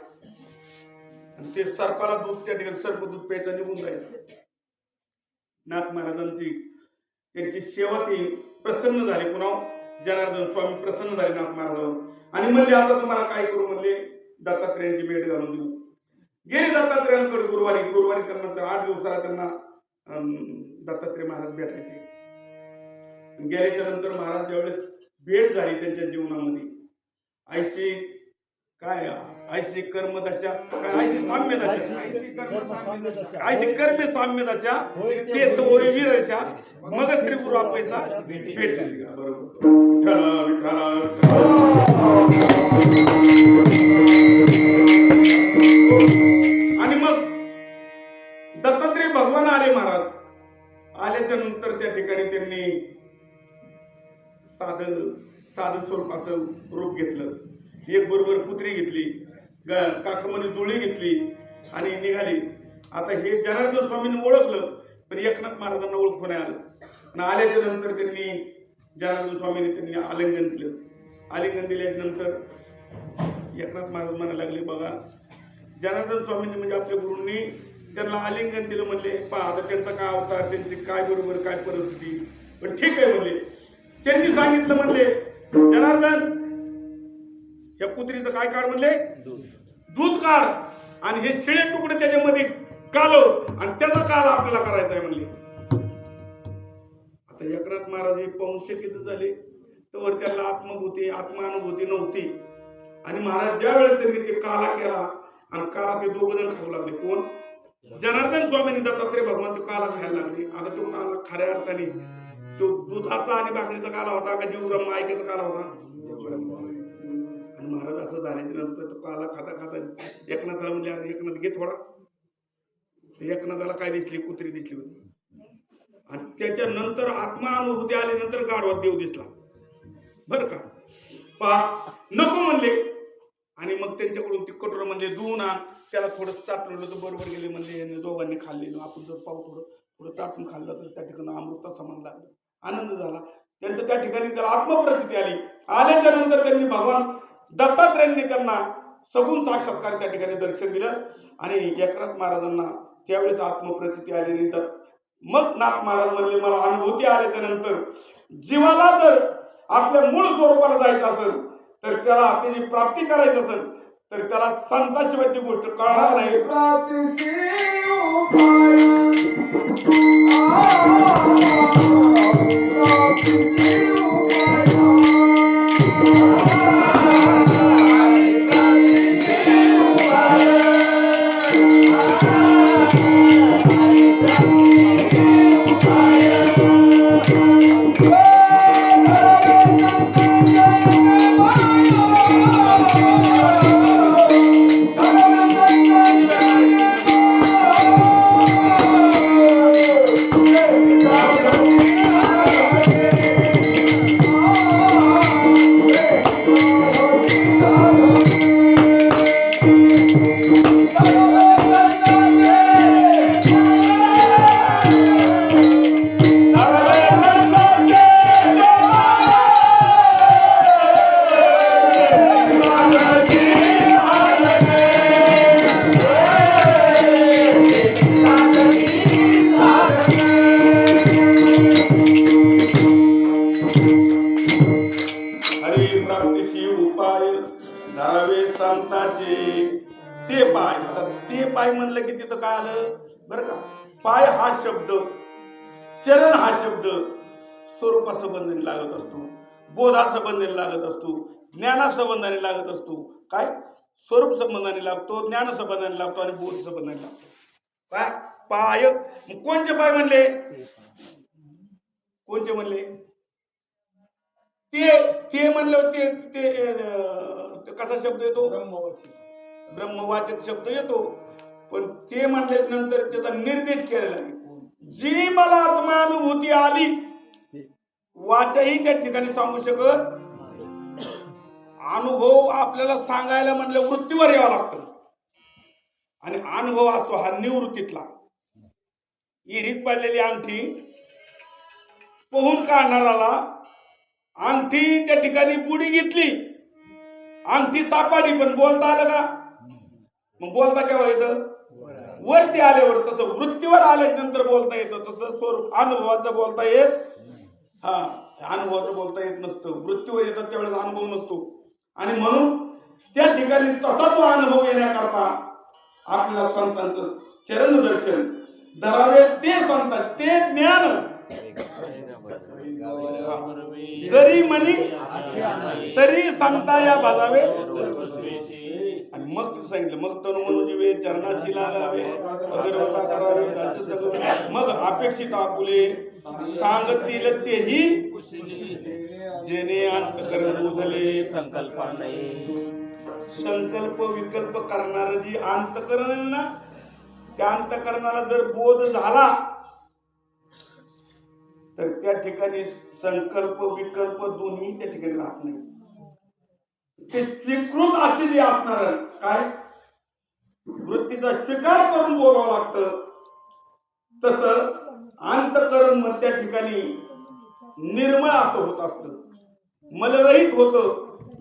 आणि ते सर्पाला दूध त्या ठिकाणी सर्प दूध प्यायचं निघून जायचं. नाथ महाराजांची त्यांची सेवा ती प्रसन्न झाली. पुन्हा जनार्दन स्वामी प्रसन्न झाले नाथ महाराजांवर आणि म्हणले आता तुम्हाला काय करू म्हणले दत्तात्रेयांची भेट घालून देऊ. गेले दत्तात्रेयांकडे गुरुवारी त्यांना 8 दिवसाला त्यांना दत्तात्रेय महाराज भेटायचे. गेल्याच्या नंतर महाराज ज्यावेळेस भेट झाली त्यांच्या जीवनामध्ये ऐशी काय ऐशी कर्मदशा काय ऐशी साम्य दशा ऐशी कर्मे साम्य दशा ते तोरी वीरशा मग श्री गुरु आपैसा भेट झाली का बरोबर. विठ्ठल आणि मग दत्तात्रेय भगवान आले. महाराज आल्याच्या नंतर त्या ठिकाणी त्यांनी साधं स्वरूपाचं रूप घेतलं. एक बरोबर कुत्री घेतली, काखामध्ये जुळी घेतली आणि निघाली. आता हे जनार्दन स्वामींनी ओळखलं पण एकनाथ महाराजांना ओळखून नाही आलं. आणि आल्याच्या नंतर त्यांनी जनार्दन स्वामींनी त्यांनी आलिंगन दिलं. आलिंगन दिल्यानंतर एकनाथ महाराज म्हणायला लागले बघा जनार्दन स्वामींनी म्हणजे आपल्या गुरूंनी त्यांना आलिंगन दिलं. म्हणले पहा आता त्यांचा काय अवतार त्यांची काय बरोबर काय परिस्थिती पण ठीक आहे म्हणले. त्यांनी सांगितलं म्हणले जनार्दन या कुत्रीचं काय काढ म्हणले दूध काढ आणि हे शिळे तुकडे त्याच्यामध्ये कालव आणि त्याचा काल आपल्याला करायचा आहे म्हणले. आता एकनाथ महाराज हे पाहुणचकित झाले तर त्यांना आत्मानुभूती नव्हती. आणि महाराज ज्या वेळेस त्यांनी ते काला केला आणि काला ते दोघ जण खाऊ लागले. कोण जनार्दन स्वामींनी दत्तात्रेय भगवान तो काला खायला लागले. आता तो काला खऱ्या अर्थाने तो दुधाचा आणि भाकरीचा काला होता का जीवब्रह्म ऐक्याचा काला होता. आणि महाराज असं झाल्याच्या नंतर तो काला खाता एकनाथाला म्हणजे अरे एकनाथ घे थोडा. एकनाथाला काय दिसली कुत्री दिसली होती. आणि त्याच्यानंतर आत्मानुभूती आल्यानंतर गाढवात देव दिसला बर का. पहा नको म्हणले आणि मग त्यांच्याकडून ती कटोर म्हणजे धुवून त्याला थोडं चाटलं तर बरोबर गेले म्हणले. दोघांनी खाल्ले आपण जर पाव थोडं चाटून खाल्लं तर त्या ठिकाणी अमृता समान लागलं. आनंद झाला त्यांचं. त्या ठिकाणी त्याला आत्मप्रचिती आली. आल्याच्या नंतर त्यांनी भगवान दत्तात्रेयांनी त्यांना सगुण साक्षात्कार त्या ठिकाणी दर्शन दिलं आणि एकनाथ महाराजांना त्यावेळेस आत्मप्रचिती आली. मग नाथ महाराज म्हणले मला अनुभूती आल्याच्या नंतर जीवाला जर आपल्या मूळ स्वरूपाला जायचं असेल तर त्याला त्याची प्राप्ती करायची असेल तर त्याला संताशिवाय ती गोष्ट कळणार नाही. ते पाय. आता ते पाय म्हणलं की तिथं काय आलं बरं का. पाय हा शब्द चरण हा शब्द स्वरूपासंबंधाने लागत असतो, बोधासंबंधाने लागत असतो, ज्ञानासंबंधाने लागत असतो. काय स्वरूप संबंधाने लागतो, ज्ञान संबंधाने लागतो आणि बोध संबंधाने लागतो. काय पाय. कोणचे पाय म्हणले कोणचे म्हणले ते म्हणलं ते कसा शब्द येतो ब्रह्मवाचक शब्द येतो. पण ते म्हणल्याच्या नंतर त्याचा निर्देश केलेला आहे. जी मला आत्मानुभूती आली वाचाही त्या ठिकाणी सांगू शकत. अनुभव आपल्याला सांगायला म्हणलं वृत्तीवर यावं लागतं आणि अनुभव असतो हा निवृत्तीतला. इरीत पडलेली अंगठी पोहून काढणाराला अंगठी त्या ठिकाणी बुडी घेतली, अंगठी सापडली पण बोलता आलं का. मग बोलता केव्हा येतं वरती आल्यावर तसं वृत्तीवर आल्यानंतर बोलता येतं, तसं स्वरूप अनुभवाचं बोलता येत. हा, अनुभवाचं बोलता येत नसतं. वृत्तीवर येतात त्यावेळेस अनुभव नसतो. आणि म्हणून त्या ठिकाणी तसा तो अनुभव येण्याकरता आपल्याला संतांचं चरण दर्शन धरावे. ते संत ते ज्ञान जरी म्हणी तरी संता या भाजावे. आणि मग तू सांगितलं, मग तनु मनुजीवे चरणाची लागावे, अगरवता करावे, त्याचं सगळं मग अपेक्षित आपुले सांगतील तेही जेणे अंतकरण मोजले. संकल्पा नाही. संकल्प विकल्प करणार जी अंतकरण ना, त्या अंतकरणाला जर बोध झाला तर त्या ठिकाणी संकल्प विकल्प दोन्ही त्या ठिकाणी राहत नाही. ते स्वीकृत असे जे असणार काय वृत्तीचा स्वीकार करून बोलावं लागतं, तसं अंतकरण मग त्या ठिकाणी निर्मळ असं होत असतं, मलरहित होतं,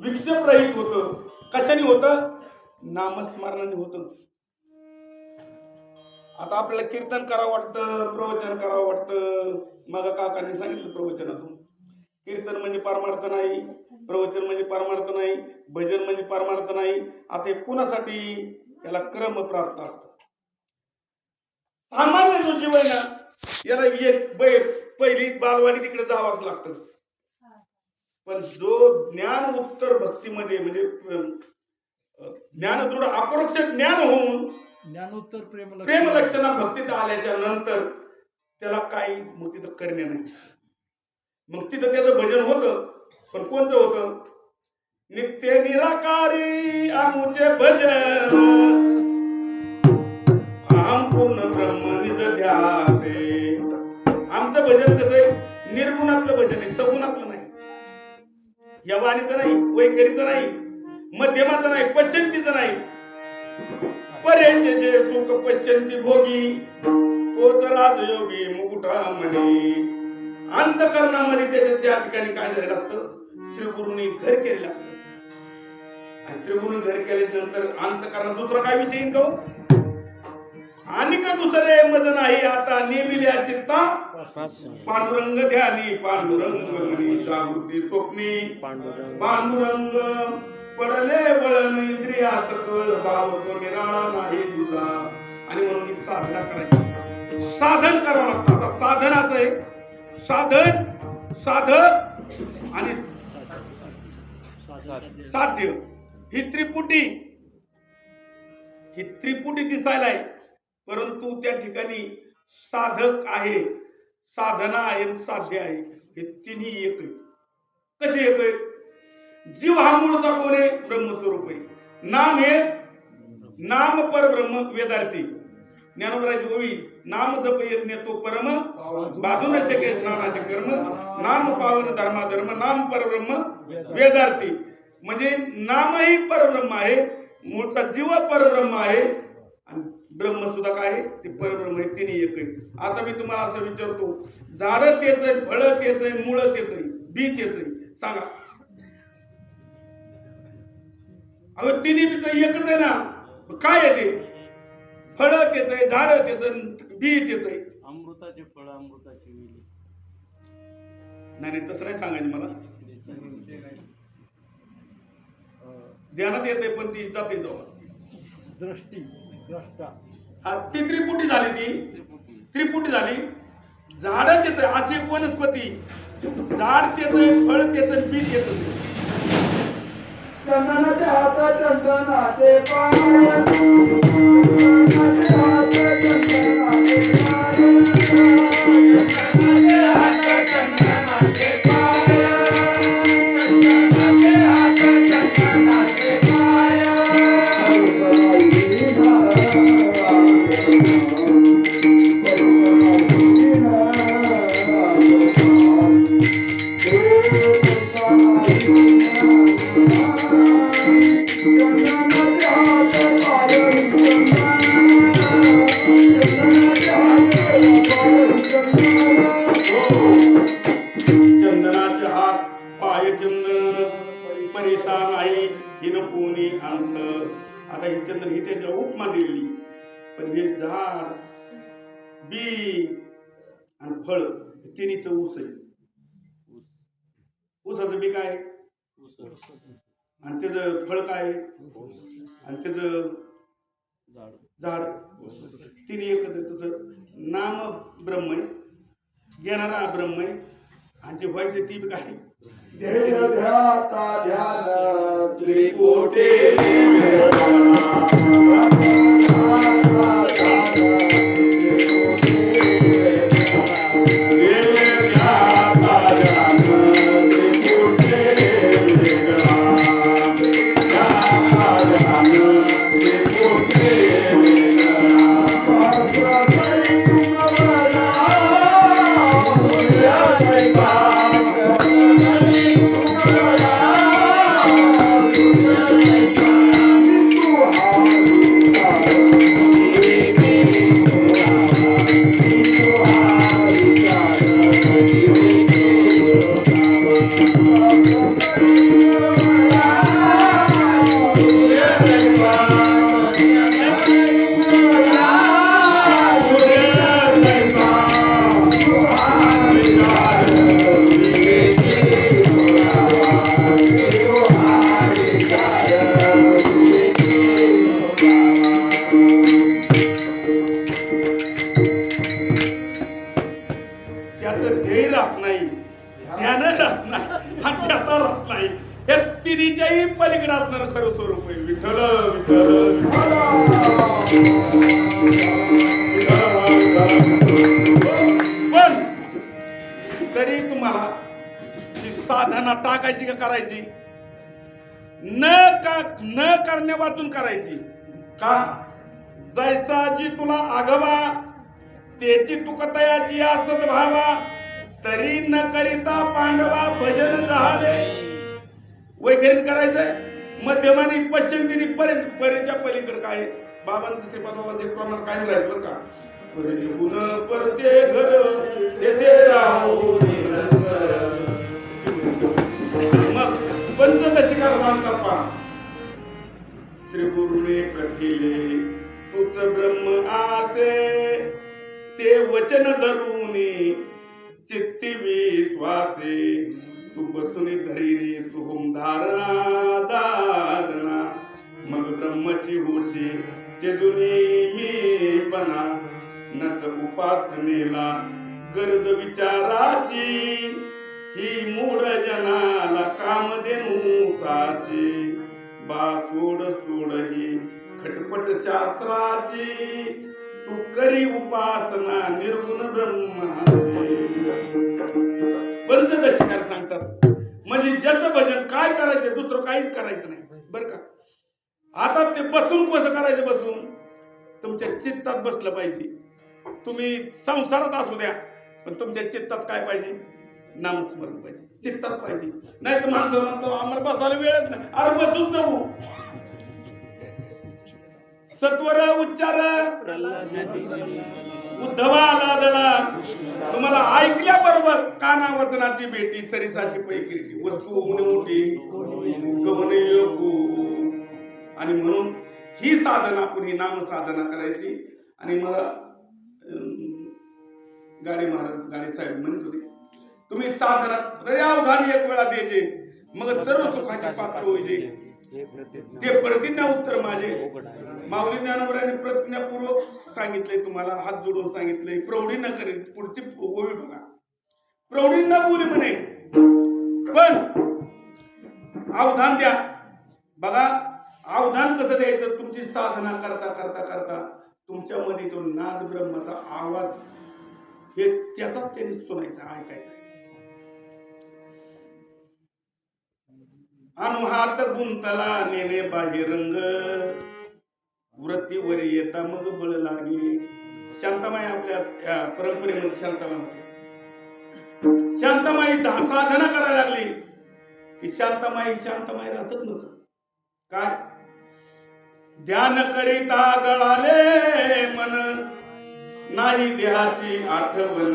विक्षेपरहित होतं. कशाने होतं? नामस्मरणाने होतं. आता आपल्याला कीर्तन करावं वाटतं, प्रवचन करावं वाटतं. मग काकांनी सांगितलं प्रवचनातून कीर्तन म्हणजे परमार्थ नाही, प्रवचन म्हणजे परमार्थ नाही, भजन म्हणजे परमार्थ नाही. आता हे कुणासाठी? याला क्रम प्राप्त असतं. सामान्य जो जीव आहे ना, याला एक पहिली बालवाडी तिकडे जावंच लागतं. पण जो ज्ञान उत्तर भक्तीमध्ये म्हणजे ज्ञान दृढ अपरोक्ष ज्ञान होऊन ज्ञानोत्तर प्रेम लक्षणा भक्तीत आल्याच्या नंतर त्याला काही मग तिथं करणे नाही. मग तिथं त्याचं भजन होतं, पण कोणतं होतं? नित्य निराकारी आमुचे भजन आम पूर्ण ब्रह्म निज ध्यासे. आमचं भजन कसं आहे? निर्गुणातलं भजन आहे, सगुणातलं नाही. यवानीचं नाही, वैखरीचं नाही, मध्यमाचं नाही, पश्चंतीचं नाही. परेचे जे सुख पश्चंती भोगी तोच राजयोगी मुकुटा म्हणे. अंतकरणामध्ये त्याच्या त्या ठिकाणी काय झालेलं असतं? श्रीगुरूंनी घर केलेलं असतं. आणि श्रीगुरूंनी घर केल्यानंतर अंतकरणात दुसरा काय विषय येईल का? आणि का दुसरे मज नाही आता नेमिल्या चित्ता पांडुरंग ध्यानी पांडुरंग जागृती स्वप्नी पांडुरंग पडले वळण इंद्रियात कळ भाव तो निराळा नाही तुझा. आणि म्हणून ही साधना करायची, साधन करावं लागतं. आता साधन असं आहे, साधन साधक आणि साध्य. ही त्रिपुटी दिसायला आहे, परंतु त्या ठिकाणी साधक आहे, साधना आहे, साध्य आहे. हे तिन्ही एक आहे. कसे एक आहे? जीव हा मूळचा कोण आहे? ब्रह्मस्वरूप आहे. नाम हे नाम परब्रह्म वेदार्थी. ज्ञानोबराची ओवी, नाम जप यज्ञ तो परम बाधून शके स्नानाचे कर्म, नाम पावन धर्माधर्म, नाम परब्रह्म वेदार्थी. म्हणजे नामही परब्रह्म आहे, मूळचा जीव परब्रह्म आहे, आणि ब्रह्म सुद्धा काय आहे? ते परब्रह्म आहे. तिन्ही एक आहे. आता मी तुम्हाला असं विचारतो, झाड तेच आहे, फळ तेच आहे, मूळ तेच आहे, बी तेच आहे, सांगा. अहो तिन्ही एकच आहे ना. काय आहे ते? फळ तेच आहे, झाड तेच आहे, बी तेच आहे. अमृताचे फळ अमृताची वेली. नाही तसं नाही सांगायचं मला. ध्यानात येते पण ती जाते जाऊ दृष्टी द्रष्टा. हा, ती त्रिपुटी झाली. ती त्रिपुटी झाली. झाड तेच आहे, अशी वनस्पती, झाड तेच आहे, फळ तेच आहे, बी तेच आहे. चंदनाचे हात चंदनाचे पाय, चंदनाचे हात चंदनाचे पाय, चंदनाचे हात चंदनाचे पाय, चंदनाचे हात चंदनाचे पाय. चंदनाचे हात पाय चंदन परेशान आहे हिन कोणी अंत. आता ही चंदन ही त्याच्या उपमा दिलेली. पण हे झाड बी आणि फळ तिन्हीच ऊस आहे. ऊसाचं बी काय आणि त्याचं फळ काय आणि त्याचं झाड तिन्ही एकत्र. तसं नाम ब्रह्म आहे, घेणारा ब्रह्म आहे आणि जे व्हायचं ती बी काय ध्येय ध्याता ध्यान त्रिपुटे त्याचं ध्येय राहत नाही, ध्यान राहत नाही आणि त्याचा राहत नाही. या तिन्हीच्याही पलीकडे असणार खरं स्वरूप आहे विठ्ठल विठ्ठल पण तरी तुम्हाला ती साधना टाकायची का करायची? न करण्या वाचून करायची का? जैसा जी तुला आघवा त्याची तुकतयाची असत भावा, तरी न करिता पांडवा भजन झाले. वैखरीत करायचंय मध्यमानी पश्चिमदिनी परीच्या पलीकडे काय बाबांचं श्रीपादाचे प्रमाण काय राहायचं बरं का? गुण परते घर तेथे राहू मग पंचदशिकार सांगतात पहा. श्री गुरुने प्रथिले तुझ ब्रह्म आसे, ते वचन धरूनी चित्ती विश्वासे, तू बसून धरी रे सुहुम धारणा धारणा, मग ब्रह्मची होशी तेजुनी मीपणा, नच उपासनेला गरज विचाराची, ही मूढ जनाला कामधेनू साची, बा सोड सोड ही खटपट शास्त्राची, तू करी उपासना निर्गुण ब्रह्माची. पंचदशिकार सांगतात म्हणजे ज्याचं भजन काय करायचं दुसरं काहीच करायचं नाही बरं का. आता ते बसून कसं करायचं? बसून तुमच्या चित्तात बसलं पाहिजे. तुम्ही संसारात असू द्या पण तुमच्या चित्तात काय पाहिजे? नामस्मरण पाहिजे, चित्तात पाहिजे. नाही तर माणसं म्हणतो आम्हाला बसायला वेळच नाही. अरे बसूच नको. सत्वर उच्चार उद्धवाला दला, तुम्हाला ऐकल्या बरोबर काना वचनाची भेटी सरिसाची पैकी वस्तू मोठी गमने योगू. आणि म्हणून ही साधना पुन्ही नाम साधना करायची. आणि मला गाडी साहेब म्हणत होते तुम्ही साधना तरी अवधान एक वेळा द्यायचे मग सर्व सुखाचे पात्र होईल. ते प्रतिज्ञा उत्तर माझे माऊली ज्ञानोबरांनी प्रतिज्ञापूर्वक सांगितलंय, तुम्हाला हात जोडून सांगितलंय. प्रौढी न करेल पुढची ओवी बघा. प्रौढी न बोली म्हणे पण अवधान द्या. बघा अवधान कसं द्यायचं? तुमची साधना करता करता करता तुमच्यामध्ये तो नाद ब्रह्माचा आवाज हे त्याचाच त्यांनी सुनायचा ऐकायचा. अनुहात गुंतला नेने बाहेरंग, वृत्तीवर येता मग बळ लागे. शांतमाई आपल्या परंपरेमध्ये शांतमाई साधना करायला लागली की शांतमाई राहतच नसत. काय ध्यान करिता गळाले मन, नाही देहाची आठवण.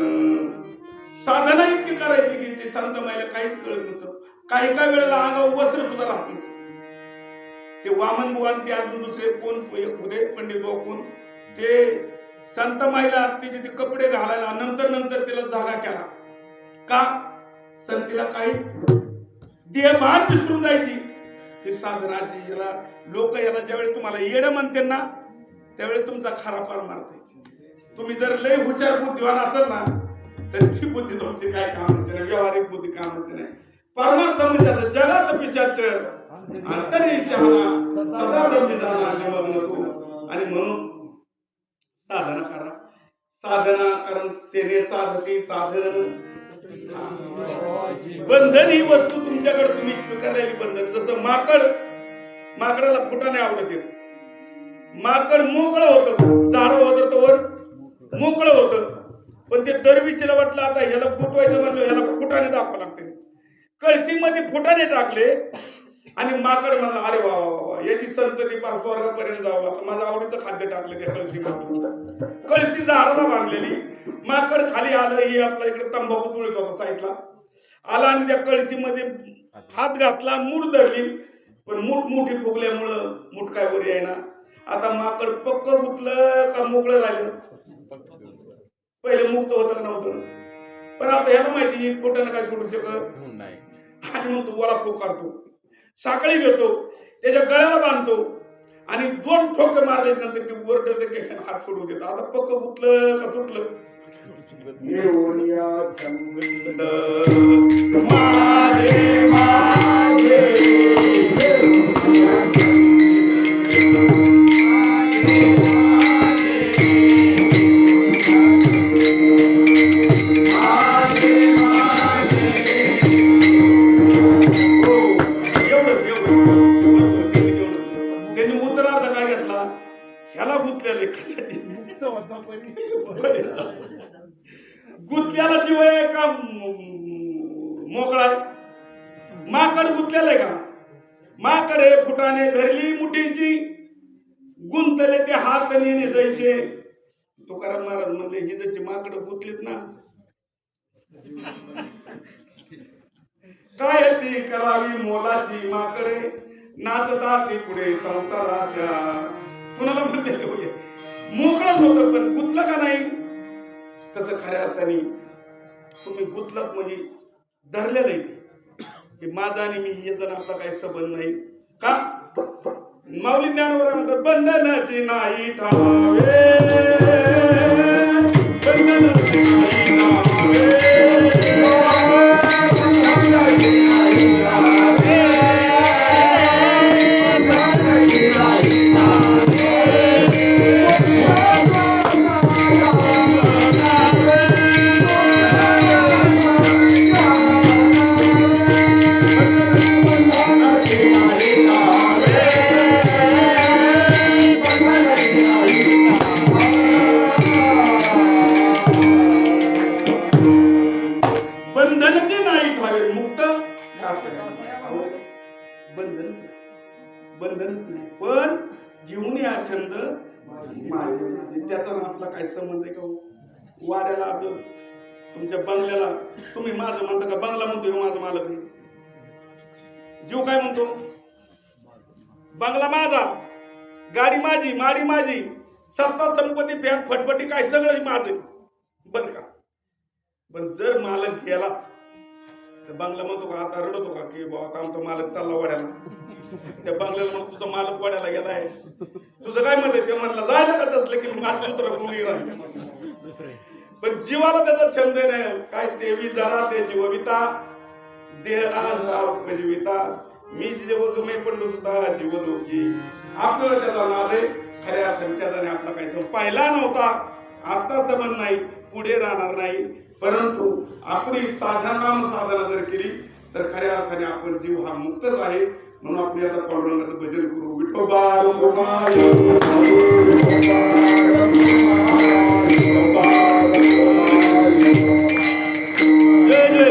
साधना इतकी करायची की ते शांतमाईला काहीच कळत नसतं. काही काही वेळेला अंगावर वस्त्र सुद्धा राहत नसतं. ते वामन बुवान ते अजून दुसरे कोण उदय पंडित बुवा कोण ते संत महिला तिचे ते कपडे घालायला नंतर तिला जागा केला का संतीला काही देहभान विसरून जायची ही साधनाची याला लोक याला ज्यावेळी तुम्हाला येडं म्हणते ना त्यावेळी तुमचा खरा पार मारते तुम्ही जर लय हुशार बुद्धिवान असेल ना तर ती बुद्धी तुमची काय कामाची नाही व्यावहारिक बुद्धी कामाची नाही परमार्थ म्हणजे जगात पिशाच अंतरिक्षाला सदा ब्रह्मी जाणार निमग्न तू आणि म्हणून साधना करा साधना कारण तेने साधती साधन बंधन ही वस्तू तुमच्याकडे तुम्ही स्वीकारलेली बंधन जसं माकडाला फुटाने आवडत येत माकड मोकळं होतं झाडं होतं तर मोकळं होतं पण ते दरविषयीला वाटलं आता ह्याला फुटवायचं म्हणलं ह्याला फुटाने दाखवावं लागते कळशीमध्ये फुटाने टाकले आणि माकड म्हणला अरे वा वा याची संतती पार स्वर्गापर्यंत जावं आता माझं आवडीचं खाद्य टाकलं त्या कळशीमध्ये कळशी झाडाला बांधलेली माकड खाली आलं ही आपल्या इकडे तंबाखू तुळीत होता साईडला आला आणि त्या कळशीमध्ये हात घातला मूठ धरली पण मूठ मोठी फुगल्यामुळं मूठ काय बरी आहे ना आता माकड पक्क गुतलं का मोकळं राहिलं पहिले मुक्त होतं का नव्हतं पण आता ह्याला माहिती पोटानं काय सोडू शकत नाही आणि मग तो वळा पोकारतो साखळी घेतो त्याच्या गळ्याला बांधतो आणि 2 ठोके मारले नंतर ते वरडते हात सोडून देतो आता पक्क गुतलं का सुटलं माझे माझे त्यांनी उत्तरार्ध काय घेतला ह्याला गुतलेले गुतल्याला जीव आहे का मोकळा माकड गुतलेला आहे का माकड हे फुटाने धरली मुठीची गुंतले ते हात नेणे जैसे तुकाराम महाराज म्हणले ही जशी माकड गुतलीत ना काय ती करावी मोलाची माकडे नाचता ती पुढे संसाराच्या कुणाला म्हणते मोकळच होतं पण गुतलं का नाही तसं खऱ्या अर्थाने तुम्ही गुतलात म्हणजे धरलेलं आहे की माझा आणि मी हे जण आपला काही संबंध नाही का माऊली ज्ञानवर म्हणतात बंधनाची नाही ठावे बंधनाची नाही ठावे बंधनच नाही पण घेऊन या छंद त्याचा आपला काय संबंध आहे का वाड्याला तुमच्या बंगल्याला तुम्ही माझं म्हणता का बंगला म्हणतो हे माझा मालक नाही जीव काय म्हणतो बंगला माझा गाडी माझी माडी माझी सत्ता संपत्ती बँक फटफटी काय सगळं माझं बर का पण जर मालक गेलाच तर बंगला म्हणतो का आता रडतो का की बाबा आमचा मालक चालला वाड्याला त्या बंगल्याला म्हणतो तुझा मालक वाड्याला गेलाय तुझं काय मत आहे ते म्हणला जायला का तसलं की माझं दुसरं कोणी राहील पण जीवाला त्याचा छंद नाही काय तेवी जरा ते जीवविता देहला जीविता मी जीव तुम्ही पण सुद्धा जीवलोकी आपल्याला त्याचा नाद आहे खऱ्या संख्याने आपला काही पाहिला नव्हता आता संबंध नाही पुढे राहणार नाही परंतु आपली साधना जर केली तर खऱ्या अर्थाने आपण जीव हा मुक्तच आहे म्हणून आपण आता पांडुरंगाचं भजन करू विठोबा जय जय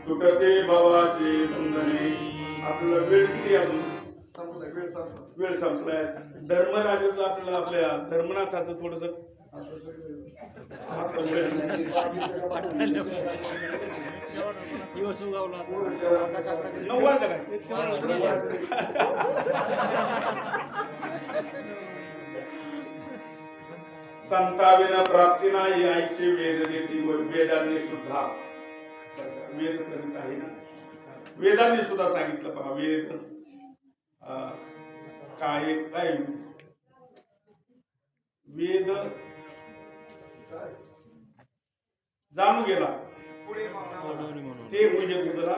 तुटते भावाचे बंधने. आपला वेळ किती आहे अजून? वेळ संपलाय. धर्मराजाचं आपल्याला आपल्या धर्मनाथाचं थोडस दिवस उगवला नव्वद काय संताविना प्राप्ती नाही ऐशी वेद देती व वेदांनी सुद्धा वेद करीत आहे ना. वेदांनी सुद्धा सांगितलं पहा वेद काय काय वेद जाणू गेला ते म्हणजे तुझला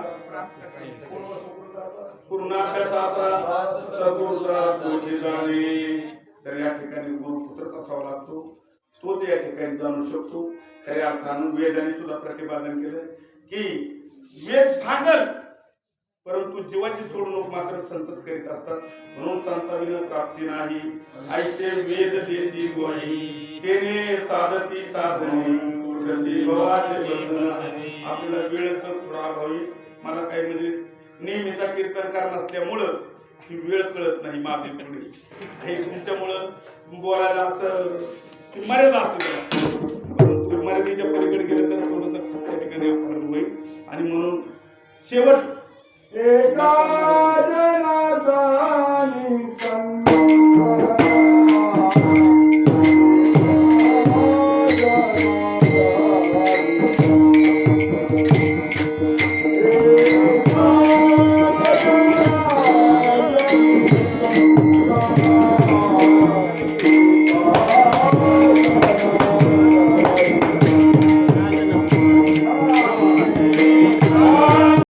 पूर्णाभ्यासाचा सगुरुचा तोचे जाणे. तर या ठिकाणी गुरुपुत्रच असावा लागतो, तोच या ठिकाणी जाणू शकतो. खऱ्या अर्थानं वेदाने सुद्धा प्रतिपादन केलं की वेद सांगल परंतु जीवाची सोडणूक मात्र संतच करीत असतात. म्हणून संताविना प्राप्ती नाही ऐसे वेद देती गोई तेने साधती साधने तुटती भवाचे बंधन. आपल्याला वेळेचं थोडा अभाव आहे. मला काही म्हणजे नेहमीचा कीर्तनकार नसल्यामुळं ही वेळ कळत नाही मागे पुढे. हे तुमच्यामुळं बोलायला असं मर्यादा असते परंतु मर्यादेच्या पलीकडे गेलं तर थोडंसं त्या ठिकाणी अपहरण होईल. आणि म्हणून शेवट एका जनार्दनी संत